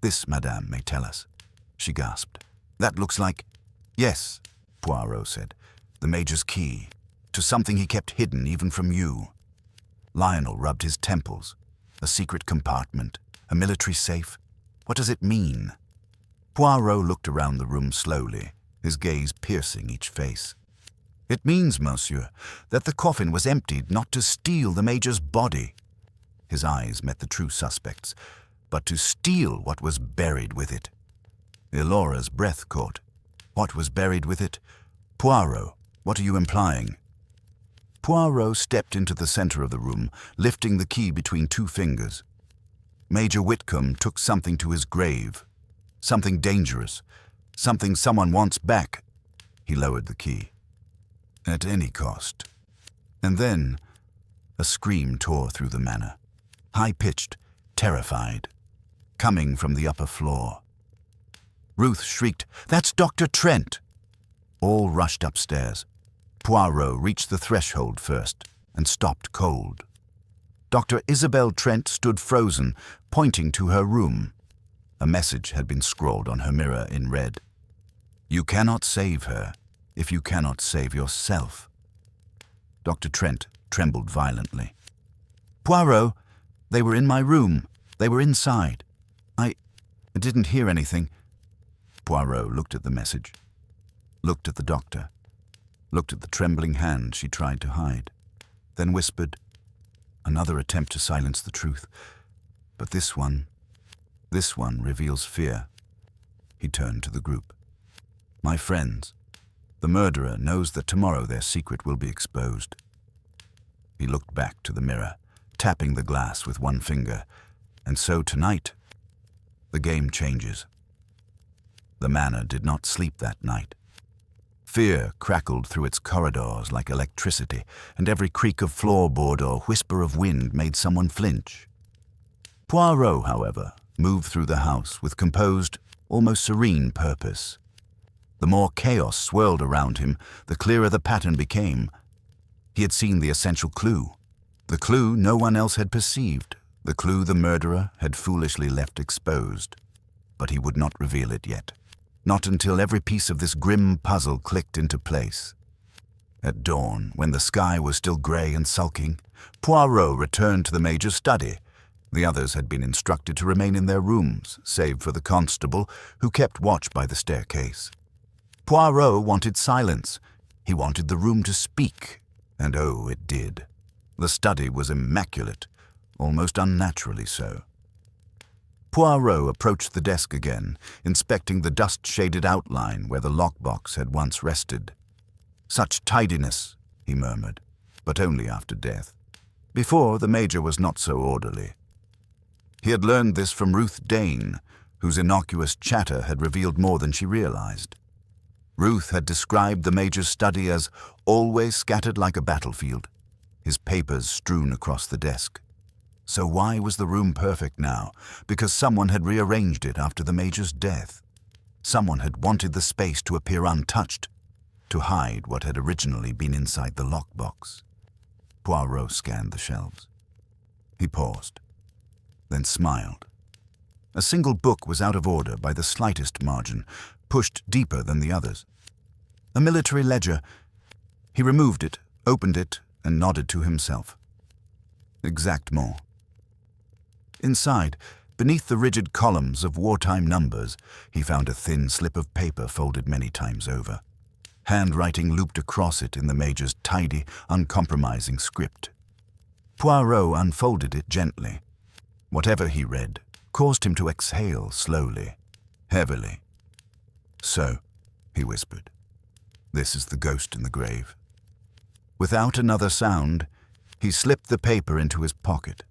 Speaker 1: This, madame, may tell us, she gasped. That looks like... Yes, Poirot said, the Major's key, to something he kept hidden even from you. Lionel rubbed his temples. A secret compartment, a military safe. What does it mean? Poirot looked around the room slowly, his gaze piercing each face. It means, monsieur, that the coffin was emptied not to steal the Major's body. His eyes met the true suspects, but to steal what was buried with it. Elora's breath caught. What was buried with it? Poirot, what are you implying? Poirot stepped into the center of the room, lifting the key between two fingers. Major Whitcombe took something to his grave. Something dangerous. Something someone wants back. He lowered the key. At any cost. And then, a scream tore through the manor. High-pitched, terrified, coming from the upper floor. Ruth shrieked, "That's Dr. Trent!" All rushed upstairs. Poirot reached the threshold first and stopped cold. Dr. Isabel Trent stood frozen, pointing to her room. A message had been scrawled on her mirror in red. You cannot save her if you cannot save yourself. Dr. Trent trembled violently. Poirot, they were in my room. They were inside. I didn't hear anything. Poirot looked at the message, looked at the doctor, looked at the trembling hand she tried to hide, then whispered, another attempt to silence the truth. But this one reveals fear. He turned to the group. My friends, the murderer knows that tomorrow their secret will be exposed. He looked back to the mirror, tapping the glass with one finger. And so tonight, the game changes. The manor did not sleep that night. Fear crackled through its corridors like electricity, and every creak of floorboard or whisper of wind made someone flinch. Poirot, however, moved through the house with composed, almost serene purpose. The more chaos swirled around him, the clearer the pattern became. He had seen the essential clue. The clue no one else had perceived. The clue the murderer had foolishly left exposed. But he would not reveal it yet. Not until every piece of this grim puzzle clicked into place. At dawn, when the sky was still grey and sulking, Poirot returned to the Major's study. The others had been instructed to remain in their rooms, save for the constable who kept watch by the staircase. Poirot wanted silence. He wanted the room to speak, and oh, it did. The study was immaculate, almost unnaturally so. Poirot approached the desk again, inspecting the dust-shaded outline where the lockbox had once rested. Such tidiness, he murmured, but only after death. Before, the Major was not so orderly. He had learned this from Ruth Dane, whose innocuous chatter had revealed more than she realized. Ruth had described the Major's study as always scattered like a battlefield, his papers strewn across the desk. So why was the room perfect now? Because someone had rearranged it after the Major's death. Someone had wanted the space to appear untouched, to hide what had originally been inside the lockbox. Poirot scanned the shelves. He paused, then smiled. A single book was out of order by the slightest margin, pushed deeper than the others. A military ledger. He removed it, opened it, and nodded to himself. Exactement. Inside, beneath the rigid columns of wartime numbers, he found a thin slip of paper folded many times over. Handwriting looped across it in the Major's tidy, uncompromising script. Poirot unfolded it gently. Whatever he read caused him to exhale slowly, heavily. So, he whispered, this is the ghost in the grave. Without another sound, he slipped the paper into his pocket.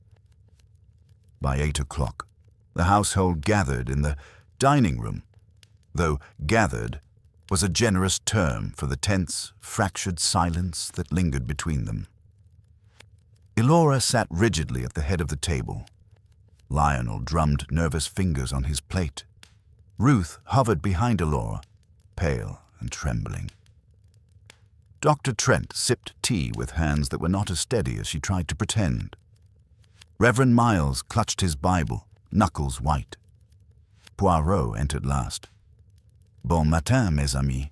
Speaker 1: By 8 o'clock, the household gathered in the dining room. though gathered was a generous term for the tense, fractured silence that lingered between them. Elora sat rigidly at the head of the table. Lionel drummed nervous fingers on his plate. Ruth hovered behind Elora, pale and trembling. Dr. Trent sipped tea with hands that were not as steady as she tried to pretend. Reverend Miles clutched his Bible, knuckles white. Poirot entered last. Bon matin, mes amis.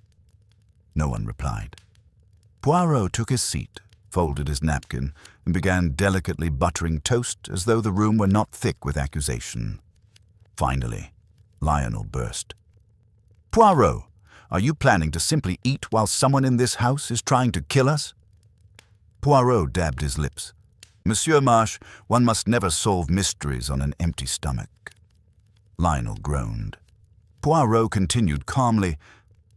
Speaker 1: No one replied. Poirot took his seat, folded his napkin, and began delicately buttering toast as though the room were not thick with accusation. Finally, Lionel burst. Poirot, are you planning to simply eat while someone in this house is trying to kill us? Poirot dabbed his lips. Monsieur Marsh, one must never solve mysteries on an empty stomach. Lionel groaned. Poirot continued calmly.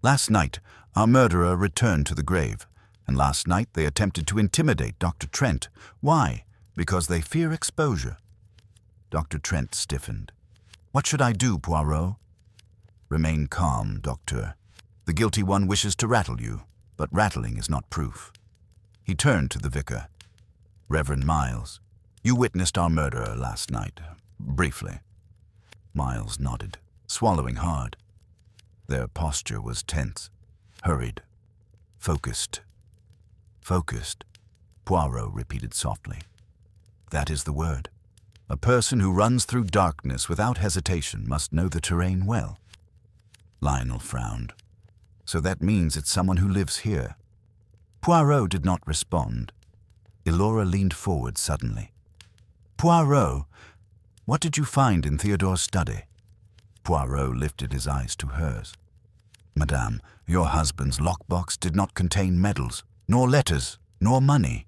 Speaker 1: Last night, our murderer returned to the grave, and last night they attempted to intimidate Dr. Trent. Why? Because they fear exposure. Dr. Trent stiffened. What should I do, Poirot? Remain calm, Doctor. The guilty one wishes to rattle you, but rattling is not proof. He turned to the vicar. Reverend Miles, you witnessed our murderer last night, briefly. Miles nodded, swallowing hard. Their posture was tense, hurried, focused. Focused, Poirot repeated softly. That is the word. A person who runs through darkness without hesitation must know the terrain well. Lionel frowned. So that means it's someone who lives here. Poirot did not respond. Elora leaned forward suddenly. Poirot, what did you find in Theodore's study? Poirot lifted his eyes to hers. Madame, your husband's lockbox did not contain medals, nor letters, nor money.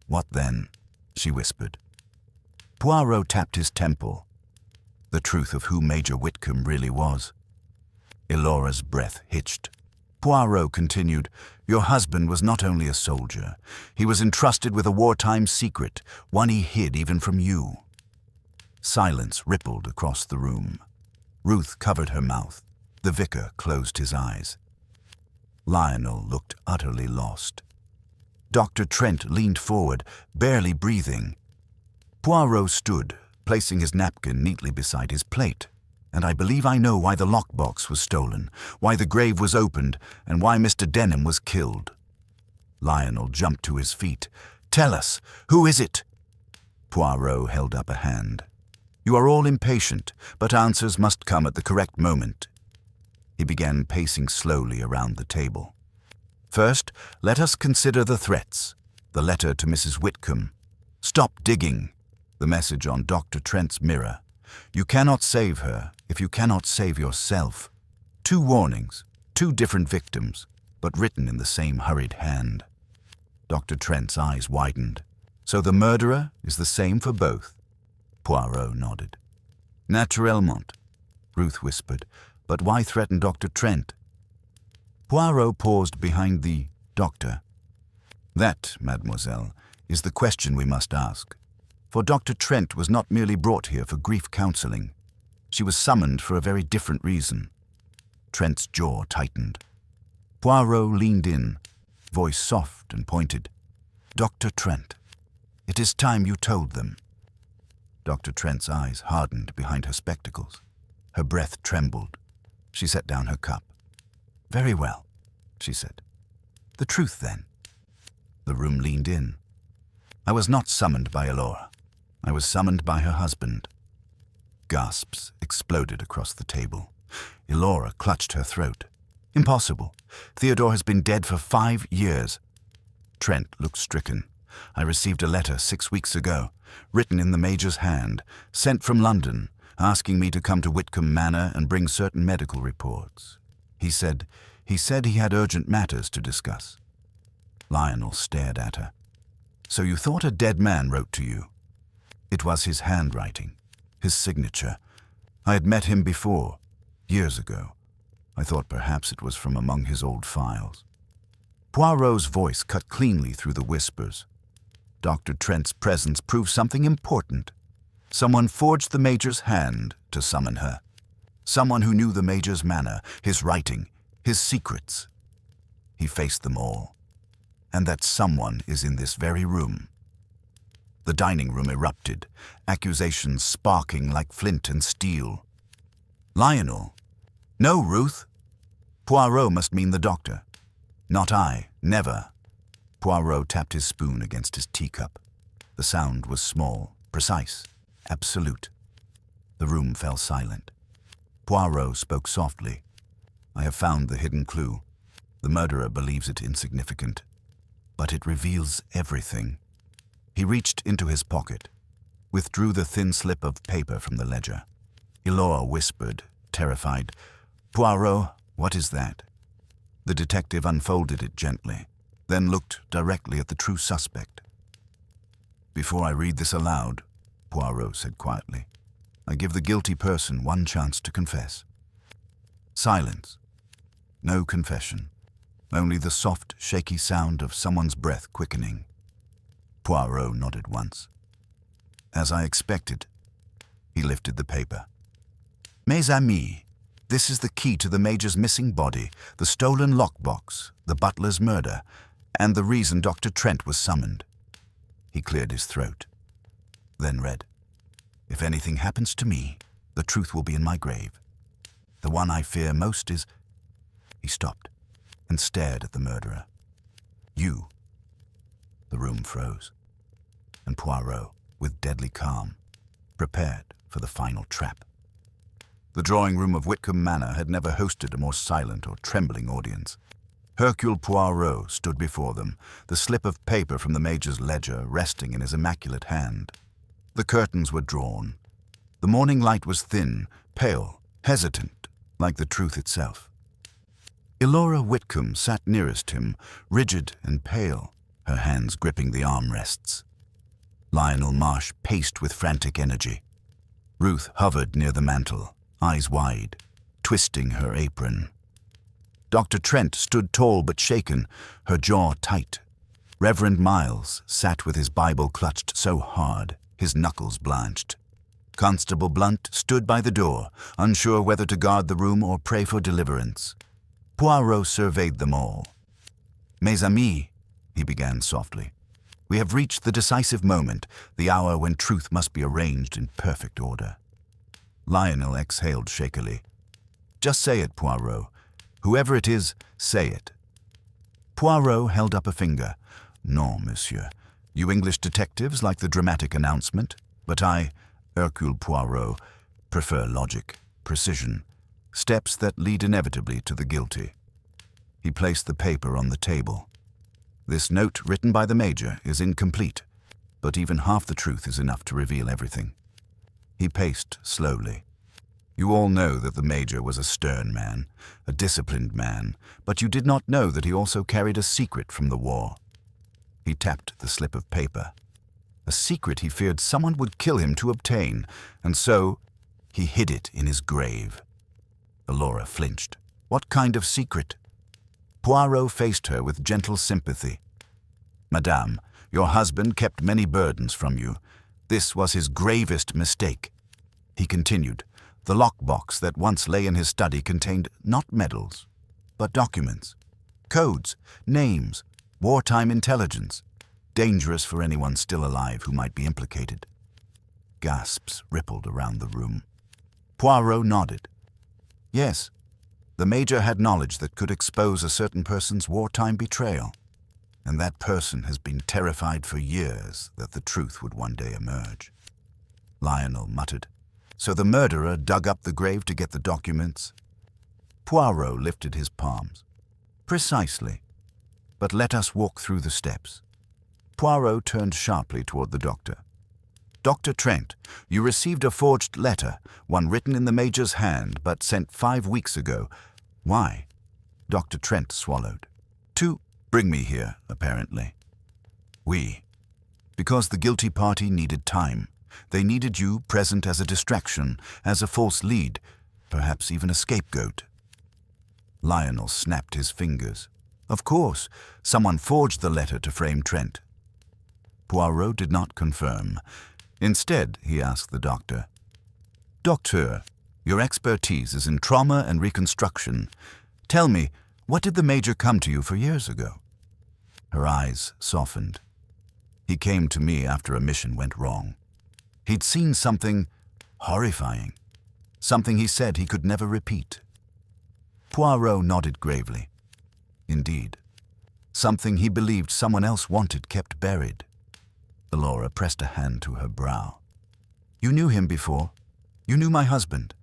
Speaker 1: What then? She whispered. Poirot tapped his temple. The truth of who Major Whitcombe really was. Elora's breath hitched. Poirot continued, your husband was not only a soldier. He was entrusted with a wartime secret, one he hid even from you. Silence rippled across the room. Ruth covered her mouth. The vicar closed his eyes. Lionel looked utterly lost. Dr. Trent leaned forward, barely breathing. Poirot stood, placing his napkin neatly beside his plate. And I believe I know why the lockbox was stolen, why the grave was opened, and why Mr. Denham was killed. Lionel jumped to his feet. Tell us, who is it? Poirot held up a hand. You are all impatient, but answers must come at the correct moment. He began pacing slowly around the table. First, let us consider the threats. The letter to Mrs. Whitcombe. Stop digging. The message on Dr. Trent's mirror. You cannot save her if you cannot save yourself. 2 warnings, 2 different victims, but written in the same hurried hand. Dr. Trent's eyes widened. So the murderer is the same for both? Poirot nodded. Naturellement, Ruth whispered, but why threaten Dr. Trent? Poirot paused behind the doctor. That, mademoiselle, is the question we must ask. For Dr. Trent was not merely brought here for grief counseling. She was summoned for a very different reason. Trent's jaw tightened. Poirot leaned in, voice soft and pointed. Dr. Trent, it is time you told them. Dr. Trent's eyes hardened behind her spectacles. Her breath trembled. She set down her cup. Very well, she said. The truth, then. The room leaned in. I was not summoned by Elora. I was summoned by her husband. Gasps exploded across the table. Elora clutched her throat. Impossible. Theodore has been dead for 5 years. Trent looked stricken. I received a letter 6 weeks ago, written in the Major's hand, sent from London, asking me to come to Whitcombe Manor and bring certain medical reports. He said he had urgent matters to discuss. Lionel stared at her. So you thought a dead man wrote to you? It was his handwriting, his signature. I had met him before, years ago. I thought perhaps it was from among his old files. Poirot's voice cut cleanly through the whispers. Dr. Trent's presence proved something important. Someone forged the Major's hand to summon her. Someone who knew the Major's manner, his writing, his secrets. He faced them all. And that someone is in this very room. The dining room erupted, accusations sparking like flint and steel. Lionel. No, Ruth. Poirot must mean the doctor. Not I, never. Poirot tapped his spoon against his teacup. The sound was small, precise, absolute. The room fell silent. Poirot spoke softly. I have found the hidden clue. The murderer believes it insignificant, but it reveals everything. He reached into his pocket, withdrew the thin slip of paper from the ledger. Elora whispered, terrified, "Poirot, what is that?" The detective unfolded it gently, then looked directly at the true suspect. "Before I read this aloud," Poirot said quietly, "I give the guilty person one chance to confess." Silence. No confession. Only the soft, shaky sound of someone's breath quickening. Poirot nodded once. "As I expected." He lifted the paper. "Mes amis, this is the key to the Major's missing body, the stolen lockbox, the butler's murder, and the reason Dr. Trent was summoned." He cleared his throat, then read, "If anything happens to me, the truth will be in my grave. The one I fear most is—" He stopped and stared at the murderer. "You." The room froze, and Poirot, with deadly calm, prepared for the final trap. The drawing room of Whitcombe Manor had never hosted a more silent or trembling audience. Hercule Poirot stood before them, the slip of paper from the Major's ledger resting in his immaculate hand. The curtains were drawn. The morning light was thin, pale, hesitant, like the truth itself. Elora Whitcombe sat nearest him, rigid and pale, her hands gripping the armrests. Lionel Marsh paced with frantic energy. Ruth hovered near the mantel, eyes wide, twisting her apron. Dr. Trent stood tall but shaken, her jaw tight. Reverend Miles sat with his Bible clutched so hard, his knuckles blanched. Constable Blunt stood by the door, unsure whether to guard the room or pray for deliverance. Poirot surveyed them all. "Mes amis," he began softly, "we have reached the decisive moment, the hour when truth must be arranged in perfect order." Lionel exhaled shakily. "Just say it, Poirot. Whoever it is, say it." Poirot held up a finger. "Non, monsieur. You English detectives like the dramatic announcement, but I, Hercule Poirot, prefer logic, precision, steps that lead inevitably to the guilty." He placed the paper on the table. "This note written by the Major is incomplete, but even half the truth is enough to reveal everything." He paced slowly. "You all know that the Major was a stern man, a disciplined man, but you did not know that he also carried a secret from the war." He tapped the slip of paper. A secret he feared someone would kill him to obtain, and so he hid it in his grave. Elora flinched. "What kind of secret?" Poirot faced her with gentle sympathy. "Madame, your husband kept many burdens from you. This was his gravest mistake." He continued, "The lockbox that once lay in his study contained not medals, but documents, codes, names, wartime intelligence, dangerous for anyone still alive who might be implicated." Gasps rippled around the room. Poirot nodded. "Yes, the Major had knowledge that could expose a certain person's wartime betrayal, and that person has been terrified for years that the truth would one day emerge." Lionel muttered, "So the murderer dug up the grave to get the documents?" Poirot lifted his palms. "Precisely. But let us walk through the steps." Poirot turned sharply toward the doctor. "Dr. Trent, you received a forged letter, one written in the Major's hand, but sent 5 weeks ago. Why?" Dr. Trent swallowed. "To bring me here, apparently." "Oui. Because the guilty party needed time. They needed you present as a distraction, as a false lead, perhaps even a scapegoat." Lionel snapped his fingers. "Of course, someone forged the letter to frame Trent." Poirot did not confirm. Instead, he asked the doctor, "Docteur, Your expertise is in trauma and reconstruction. Tell me, what did the Major come to you for years ago?" Her eyes softened. "He came to me after a mission went wrong. He'd seen something horrifying, something he said he could never repeat." Poirot nodded gravely. "Indeed. Something he believed someone else wanted kept buried." Elora pressed a hand to her brow. "You knew him before? You knew my husband?"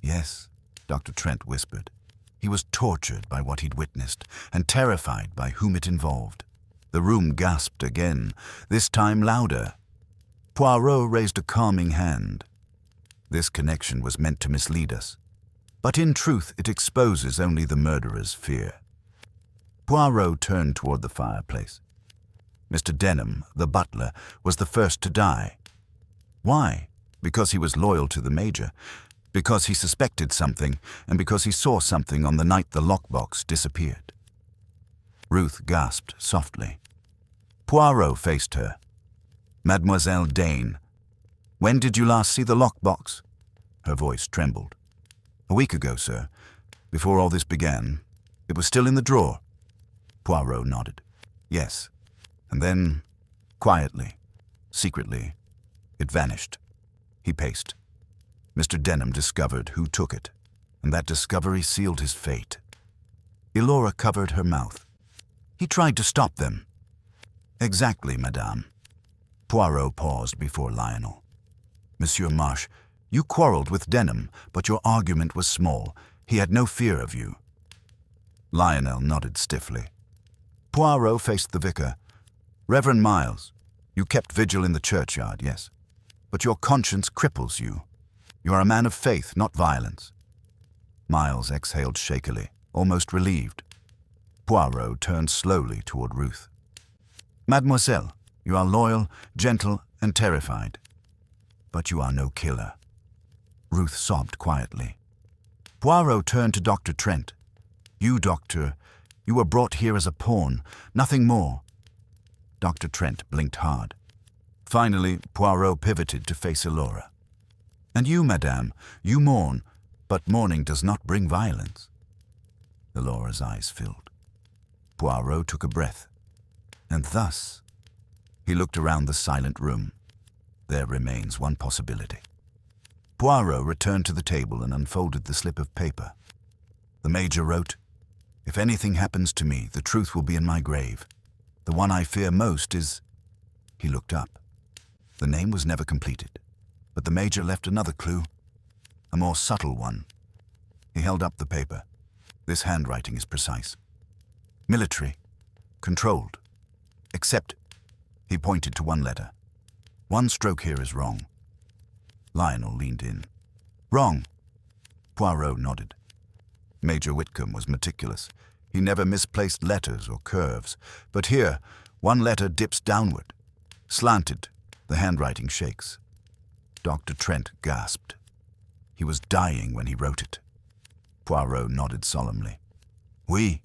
Speaker 1: "Yes," Dr. Trent whispered. He was tortured by what he'd witnessed and terrified by whom it involved. The room gasped again, this time louder. Poirot raised a calming hand. "This connection was meant to mislead us, but in truth it exposes only the murderer's fear." Poirot turned toward the fireplace. "Mr. Denham, the butler, was the first to die. Why? Because he was loyal to the Major, because he suspected something, and because he saw something on the night the lockbox disappeared." Ruth gasped softly. Poirot faced her. "Mademoiselle Dane, when did you last see the lockbox?" Her voice trembled. "A week ago, sir. Before all this began. It was still in the drawer." Poirot nodded. "Yes. And then, quietly, secretly, it vanished." He paced. Mr. Denham discovered who took it, and that discovery sealed his fate. Elora covered her mouth. "He tried to stop them." "Exactly, madame." Poirot paused before Lionel. "Monsieur Marsh, you quarreled with Denham, but your argument was small. He had no fear of you." Lionel nodded stiffly. Poirot faced the vicar. "Reverend Miles, you kept vigil in the churchyard, yes, but your conscience cripples you. You are a man of faith, not violence." Miles exhaled shakily, almost relieved. Poirot turned slowly toward Ruth. "Mademoiselle, you are loyal, gentle, and terrified. But you are no killer." Ruth sobbed quietly. Poirot turned to Dr. Trent. "You, doctor, you were brought here as a pawn, nothing more." Dr. Trent blinked hard. Finally, Poirot pivoted to face Elora. "And you, madame, you mourn, but mourning does not bring violence." Elora's eyes filled. Poirot took a breath. "And thus," he looked around the silent room, "there remains one possibility." Poirot returned to the table and unfolded the slip of paper. The Major wrote, "If anything happens to me, the truth will be in my grave. The one I fear most is—" He looked up. The name was never completed, but the Major left another clue, a more subtle one. He held up the paper. "This handwriting is precise. Military. Controlled. Except," he pointed to one letter. "One stroke here is wrong." Lionel leaned in. "Wrong." Poirot nodded. Major Whitcombe was meticulous. He never misplaced letters or curves. But here, one letter dips downward. Slanted, the handwriting shakes. Dr. Trent gasped. He was dying when he wrote it. Poirot nodded solemnly. "Oui.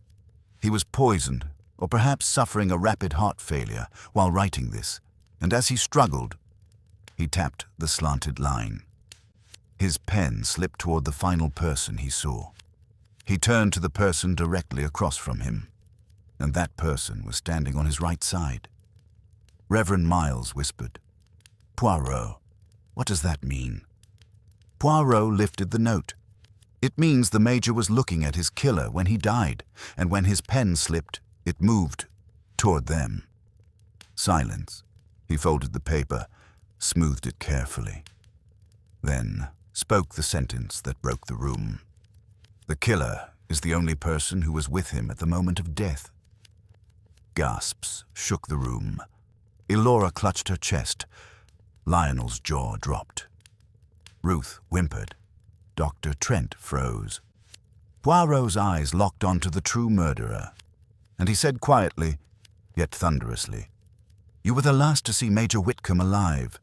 Speaker 1: He was poisoned, or perhaps suffering a rapid heart failure while writing this, and as he struggled, he tapped the slanted line. His pen slipped toward the final person he saw. He turned to the person directly across from him, and that person was standing on his right side. Reverend Miles whispered, "Poirot, what does that mean?" Poirot lifted the note. "It means the Major was looking at his killer when he died, and when his pen slipped, it moved toward them." Silence. He folded the paper, smoothed it carefully. Then spoke the sentence that broke the room. "The killer is the only person who was with him at the moment of death." Gasps shook the room. Elora clutched her chest. Lionel's jaw dropped. Ruth whimpered. Dr. Trent froze. Poirot's eyes locked onto the true murderer, and he said quietly, yet thunderously, "You were the last to see Major Whitcombe alive.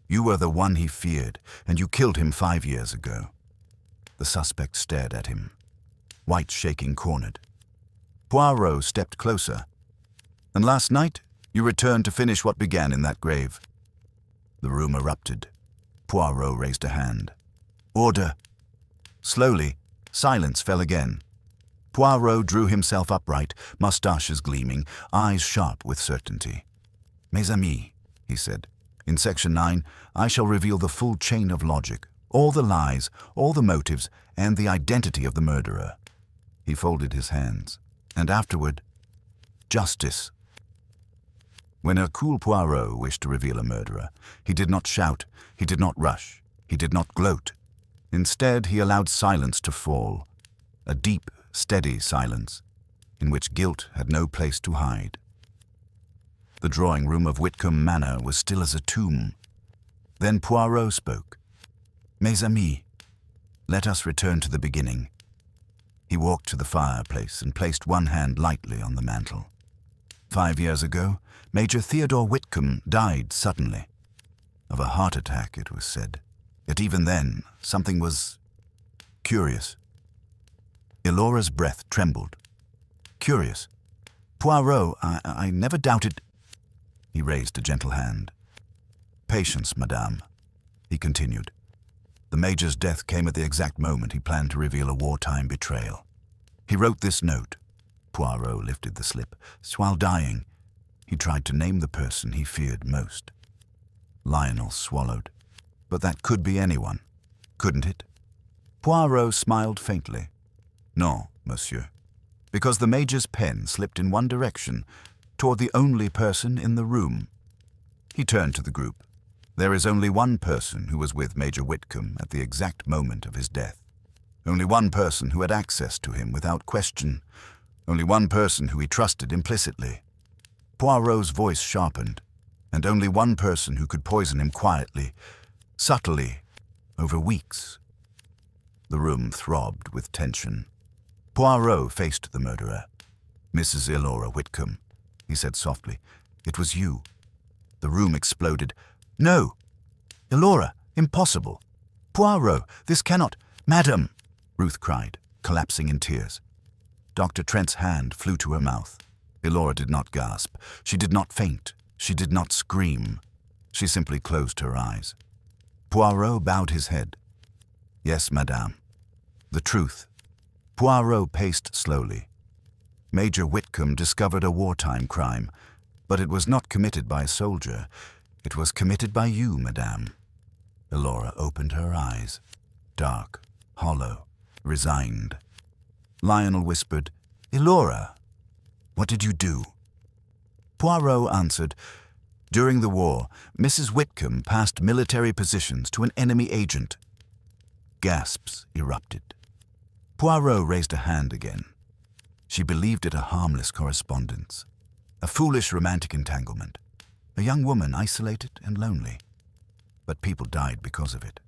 Speaker 1: You were the one he feared, and you killed him 5 years ago." The suspect stared at him, white shaking cornered. Poirot stepped closer. "And last night, you returned to finish what began in that grave." The room erupted. Poirot raised a hand. "Order." Slowly, silence fell again. Poirot drew himself upright, mustaches gleaming, eyes sharp with certainty. "Mes amis," he said, "in Section 9, I shall reveal the full chain of logic, all the lies, all the motives, and the identity of the murderer." He folded his hands. "And afterward, justice." When Hercule Poirot wished to reveal a murderer, he did not shout, he did not rush, he did not gloat. Instead, he allowed silence to fall, a deep, steady silence, in which guilt had no place to hide. The drawing-room of Whitcombe Manor was still as a tomb. Then Poirot spoke. "Mes amis, let us return to the beginning." He walked to the fireplace and placed one hand lightly on the mantel. 5 years ago, Major Theodore Whitcombe died suddenly. Of a heart attack, it was said. Yet even then, something was curious. Elora's breath trembled. "Curious? Poirot, I never doubted—" He raised a gentle hand. "Patience, madame," he continued. "The Major's death came at the exact moment he planned to reveal a wartime betrayal. He wrote this note." Poirot lifted the slip. "While dying, he tried to name the person he feared most." Lionel swallowed. "But that could be anyone, couldn't it?" Poirot smiled faintly. "No, monsieur, because the Major's pen slipped in one direction, toward the only person in the room." He turned to the group. "There is only one person who was with Major Whitcombe at the exact moment of his death. Only one person who had access to him without question. Only one person who he trusted implicitly." Poirot's voice sharpened. "And only one person who could poison him quietly, subtly, over weeks." The room throbbed with tension. Poirot faced the murderer. "Mrs. Elora Whitcombe," he said softly, "it was you." The room exploded. "No! Elora, impossible! Poirot, this cannot—" "Madam!" Ruth cried, collapsing in tears. Dr. Trent's hand flew to her mouth. Elora did not gasp. She did not faint. She did not scream. She simply closed her eyes. Poirot bowed his head. "Yes, madame. The truth." Poirot paced slowly. "Major Whitcombe discovered a wartime crime, but it was not committed by a soldier. It was committed by you, madame." Elora opened her eyes, dark, hollow, resigned. Lionel whispered, "Elora, what did you do?" Poirot answered, "During the war, Mrs. Whitcombe passed military positions to an enemy agent." Gasps erupted. Poirot raised a hand again. She believed it a harmless correspondence, a foolish romantic entanglement, a young woman isolated and lonely. But people died because of it.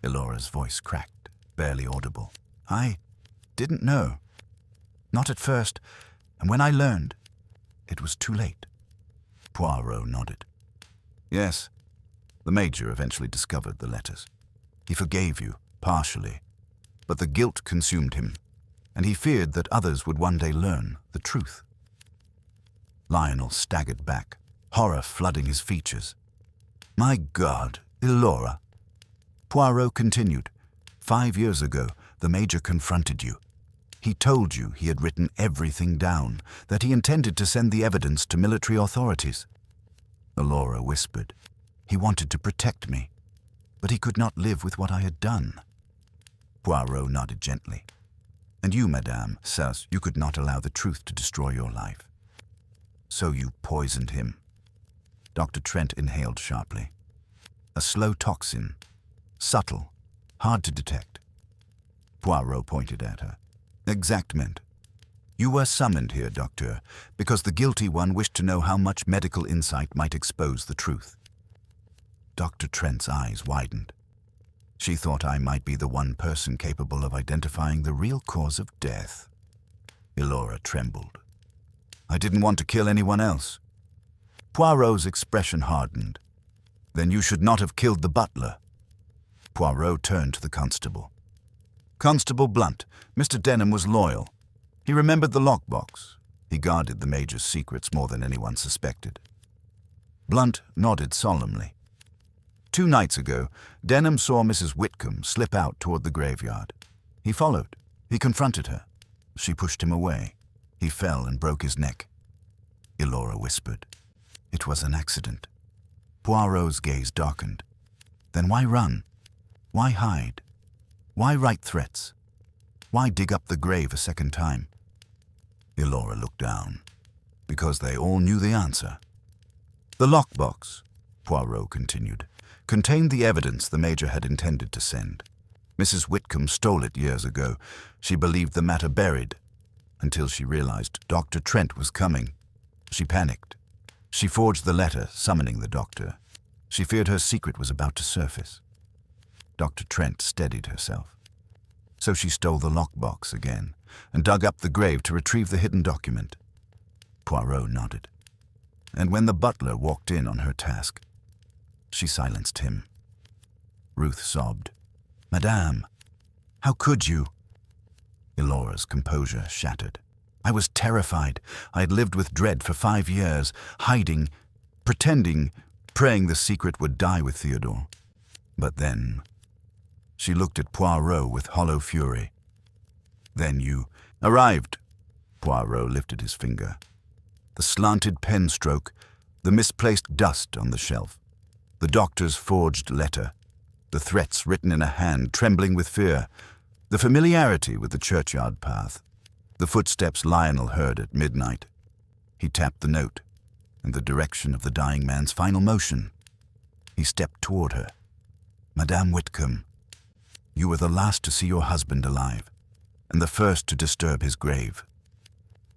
Speaker 1: Elora's voice cracked, barely audible. "I didn't know. Not at first, and when I learned, it was too late." Poirot nodded. "Yes, the Major eventually discovered the letters. He forgave you, partially, but the guilt consumed him, and he feared that others would one day learn the truth." Lionel staggered back, horror flooding his features. "My God, Elora!" Poirot continued. "5 years ago, the Major confronted you. He told you he had written everything down, that he intended to send the evidence to military authorities." Elora whispered, "He wanted to protect me, but he could not live with what I had done." Poirot nodded gently. "And you, madame, says you could not allow the truth to destroy your life. So you poisoned him." Dr. Trent inhaled sharply. "A slow toxin, subtle, hard to detect." Poirot pointed at her. "Exactement. You were summoned here, doctor, because the guilty one wished to know how much medical insight might expose the truth." Dr. Trent's eyes widened. She thought I might be the one person capable of identifying the real cause of death. Elora trembled. "I didn't want to kill anyone else." Poirot's expression hardened. "Then you should not have killed the butler." Poirot turned to the constable. "Constable Blunt, Mr. Denham was loyal. He remembered the lockbox. He guarded the Major's secrets more than anyone suspected." Blunt nodded solemnly. 2 nights ago, Denham saw Mrs. Whitcombe slip out toward the graveyard. He followed. He confronted her. She pushed him away. He fell and broke his neck. Elora whispered. It was an accident. Poirot's gaze darkened. Then why run? Why hide? Why write threats? Why dig up the grave a second time? Elora looked down, because they all knew the answer. The lockbox, Poirot continued, contained the evidence the Major had intended to send. Mrs. Whitcombe stole it years ago. She believed the matter buried, until she realized Dr. Trent was coming. She panicked. She forged the letter summoning the doctor. She feared her secret was about to surface. Dr. Trent steadied herself. So she stole the lockbox again and dug up the grave to retrieve the hidden document. Poirot nodded. And when the butler walked in on her task, she silenced him. Ruth sobbed. Madame, how could you? Elora's composure shattered. I was terrified. I had lived with dread for 5 years, hiding, pretending, praying the secret would die with Theodore. But then, she looked at Poirot with hollow fury. Then you arrived. Poirot lifted his finger. The slanted pen stroke, the misplaced dust on the shelf, the doctor's forged letter, the threats written in a hand trembling with fear, the familiarity with the churchyard path, the footsteps Lionel heard at midnight. He tapped the note, and the direction of the dying man's final motion. He stepped toward her. Madame Whitcombe, you were the last to see your husband alive, and the first to disturb his grave.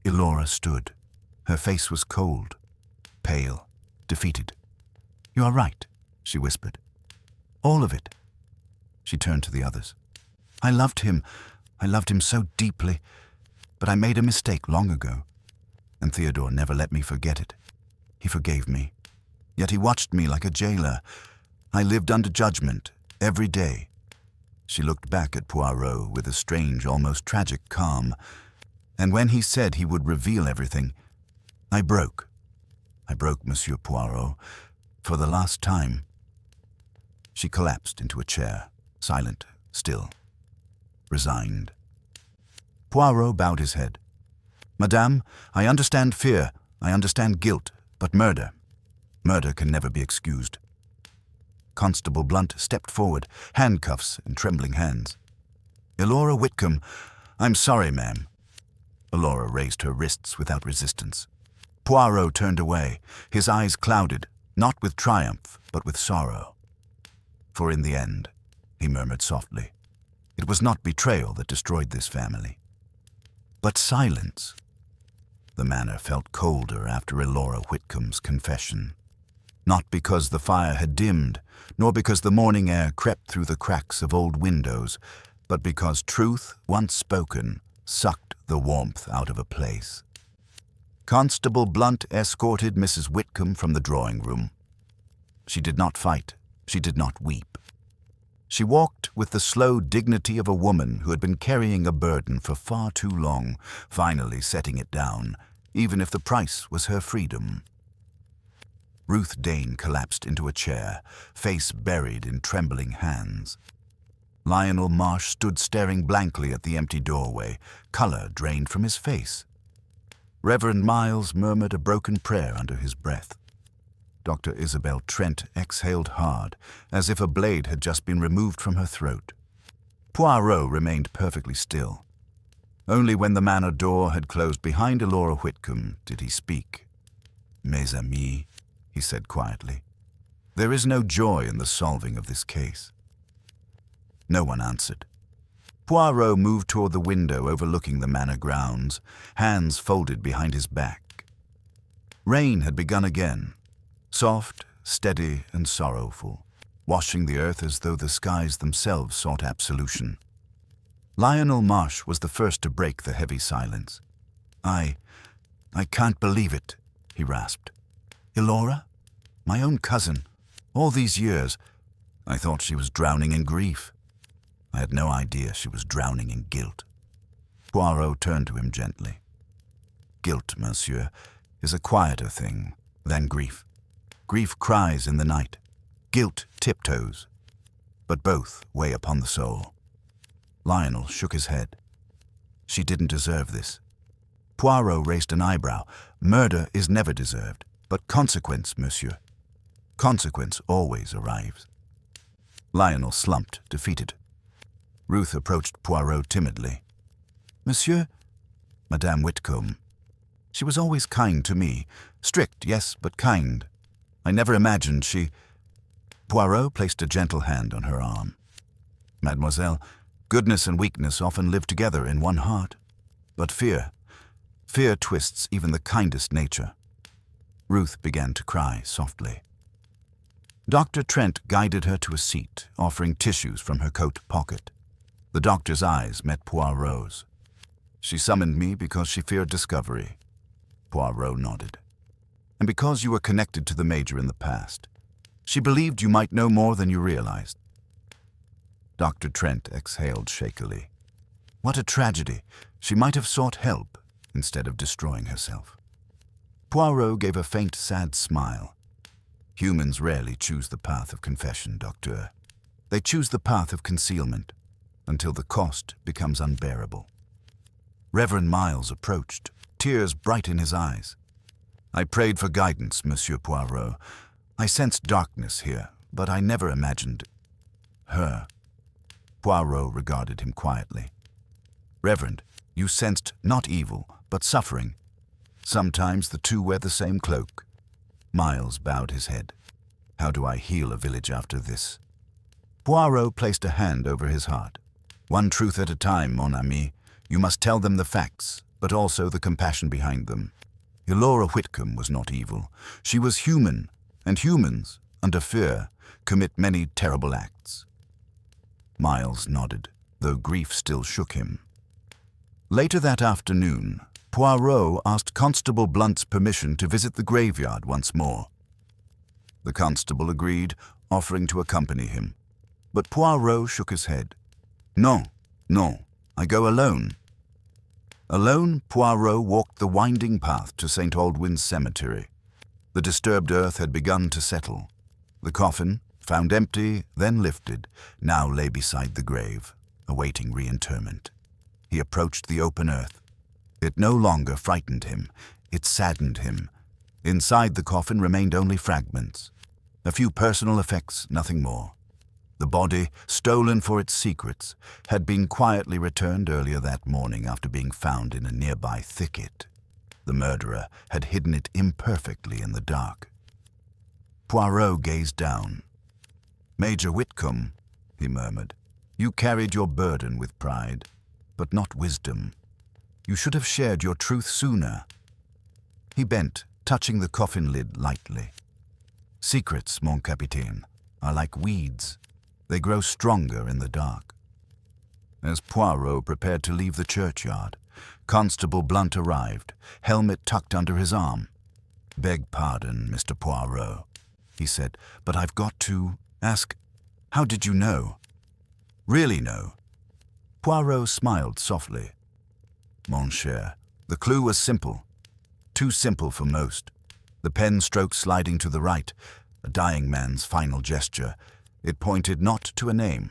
Speaker 1: Elora stood. Her face was cold, pale, defeated. You are right, she whispered. All of it. She turned to the others. I loved him so deeply, but I made a mistake long ago, and Theodore never let me forget it. He forgave me, yet he watched me like a jailer. I lived under judgment every day. She looked back at Poirot with a strange, almost tragic calm, and when he said he would reveal everything, I broke. I broke, Monsieur Poirot, for the last time. She collapsed into a chair, silent, still, resigned. Poirot bowed his head. Madame, I understand fear, I understand guilt, but murder can never be excused. Constable Blunt stepped forward, handcuffs in trembling hands. Elora Whitcombe, I'm sorry, ma'am. Elora raised her wrists without resistance. Poirot turned away, his eyes clouded, not with triumph, but with sorrow. For in the end, he murmured softly, it was not betrayal that destroyed this family, but silence. The manor felt colder after Elora Whitcombe's confession. Not because the fire had dimmed, nor because the morning air crept through the cracks of old windows, but because truth, once spoken, sucked the warmth out of a place. Constable Blunt escorted Mrs. Whitcombe from the drawing-room. She did not fight. She did not weep. She walked with the slow dignity of a woman who had been carrying a burden for far too long, finally setting it down, even if the price was her freedom. Ruth Dane collapsed into a chair, face buried in trembling hands. Lionel Marsh stood staring blankly at the empty doorway, color drained from his face. Reverend Miles murmured a broken prayer under his breath. Dr. Isabel Trent exhaled hard, as if a blade had just been removed from her throat. Poirot remained perfectly still. Only when the manor door had closed behind Elora Whitcombe did he speak. Mes amis, he said quietly, there is no joy in the solving of this case. No one answered. Poirot moved toward the window overlooking the manor grounds, hands folded behind his back. Rain had begun again, soft, steady, and sorrowful, washing the earth as though the skies themselves sought absolution. Lionel Marsh was the first to break the heavy silence. I can't believe it, he rasped. Elora? My own cousin. All these years, I thought she was drowning in grief. I had no idea she was drowning in guilt. Poirot turned to him gently. Guilt, monsieur, is a quieter thing than grief. Grief cries in the night. Guilt tiptoes. But both weigh upon the soul. Lionel shook his head. She didn't deserve this. Poirot raised an eyebrow. Murder is never deserved, but consequence, monsieur. Consequence always arrives. Lionel slumped, defeated. Ruth approached Poirot timidly. Monsieur, Madame Whitcombe. She was always kind to me. Strict, yes, but kind. I never imagined she... Poirot placed a gentle hand on her arm. Mademoiselle, goodness and weakness often live together in one heart. But fear twists even the kindest nature. Ruth began to cry softly. Dr. Trent guided her to a seat, offering tissues from her coat pocket. The doctor's eyes met Poirot's. She summoned me because she feared discovery. Poirot nodded. And because you were connected to the Major in the past. She believed you might know more than you realized. Dr. Trent exhaled shakily. What a tragedy. She might have sought help instead of destroying herself. Poirot gave a faint, sad smile. Humans rarely choose the path of confession, Docteur. They choose the path of concealment until the cost becomes unbearable. Reverend Miles approached, tears bright in his eyes. I prayed for guidance, Monsieur Poirot. I sensed darkness here, but I never imagined her. Poirot regarded him quietly. Reverend, you sensed not evil, but suffering. Sometimes the two wear the same cloak. Miles bowed his head. How do I heal a village after this? Poirot placed a hand over his heart. One truth at a time, mon ami. You must tell them the facts, but also the compassion behind them. Elora Whitcombe was not evil. She was human, and humans, under fear, commit many terrible acts. Miles nodded, though grief still shook him. Later that afternoon, Poirot asked Constable Blunt's permission to visit the graveyard once more. The constable agreed, offering to accompany him. But Poirot shook his head. Non, I go alone. Alone, Poirot walked the winding path to St. Aldwyn's Cemetery. The disturbed earth had begun to settle. The coffin, found empty, then lifted, now lay beside the grave, awaiting reinterment. He approached the open earth. It no longer frightened him. It saddened him. Inside the coffin remained only fragments. A few personal effects, nothing more. The body, stolen for its secrets, had been quietly returned earlier that morning after being found in a nearby thicket. The murderer had hidden it imperfectly in the dark. Poirot gazed down. Major Whitcombe, he murmured, you carried your burden with pride, but not wisdom. You should have shared your truth sooner. He bent, touching the coffin lid lightly. Secrets, mon capitaine, are like weeds. They grow stronger in the dark. As Poirot prepared to leave the churchyard, Constable Blunt arrived, helmet tucked under his arm. Beg pardon, Mr. Poirot, he said, but I've got to ask, how did you know? Really know? Poirot smiled softly. Mon cher, the clue was simple. Too simple for most. The pen stroke sliding to the right, a dying man's final gesture. It pointed not to a name,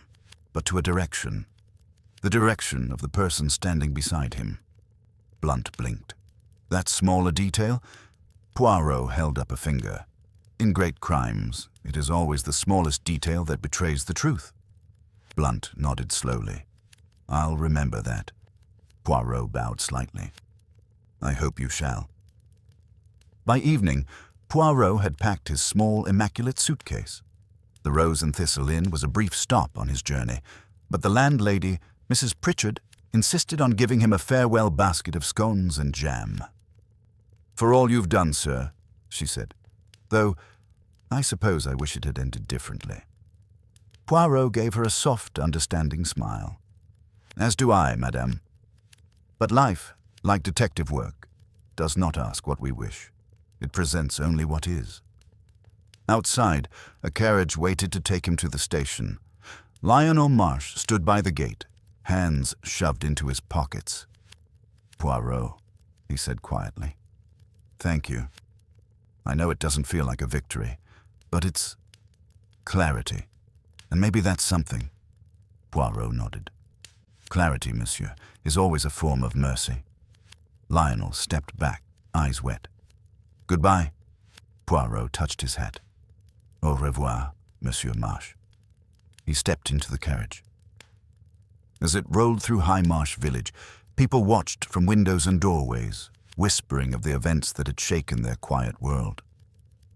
Speaker 1: but to a direction. The direction of the person standing beside him. Blunt blinked. That small a detail? Poirot held up a finger. In great crimes, it is always the smallest detail that betrays the truth. Blunt nodded slowly. I'll remember that. Poirot bowed slightly. I hope you shall. By evening, Poirot had packed his small, immaculate suitcase. The Rose and Thistle Inn was a brief stop on his journey, but the landlady, Mrs. Pritchard, insisted on giving him a farewell basket of scones and jam. For all you've done, sir, she said, though I suppose I wish it had ended differently. Poirot gave her a soft, understanding smile. As do I, madame. But life, like detective work, does not ask what we wish. It presents only what is. Outside, a carriage waited to take him to the station. Lionel Marsh stood by the gate, hands shoved into his pockets. Poirot, he said quietly. Thank you. I know it doesn't feel like a victory, but it's clarity. And maybe that's something. Poirot nodded. Clarity, monsieur, is always a form of mercy. Lionel stepped back, eyes wet. Goodbye. Poirot touched his hat. Au revoir, Monsieur Marsh. He stepped into the carriage. As it rolled through Highmarsh village, people watched from windows and doorways, whispering of the events that had shaken their quiet world.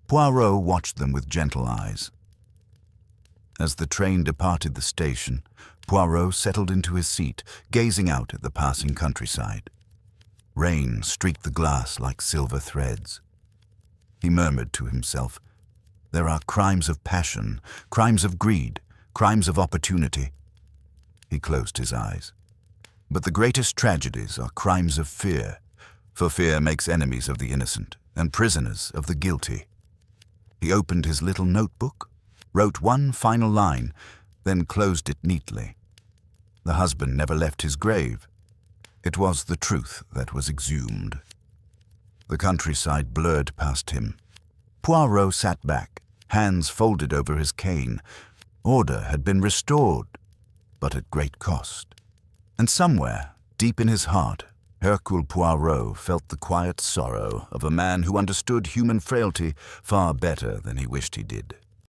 Speaker 1: Poirot watched them with gentle eyes. As the train departed the station, Poirot settled into his seat, gazing out at the passing countryside. Rain streaked the glass like silver threads. He murmured to himself, "There are crimes of passion, crimes of greed, crimes of opportunity." He closed his eyes. But the greatest tragedies are crimes of fear, for fear makes enemies of the innocent and prisoners of the guilty. He opened his little notebook, wrote one final line, then closed it neatly. The husband never left his grave. It was the truth that was exhumed. The countryside blurred past him. Poirot sat back, hands folded over his cane. Order had been restored, but at great cost. And somewhere, deep in his heart, Hercule Poirot felt the quiet sorrow of a man who understood human frailty far better than he wished he did.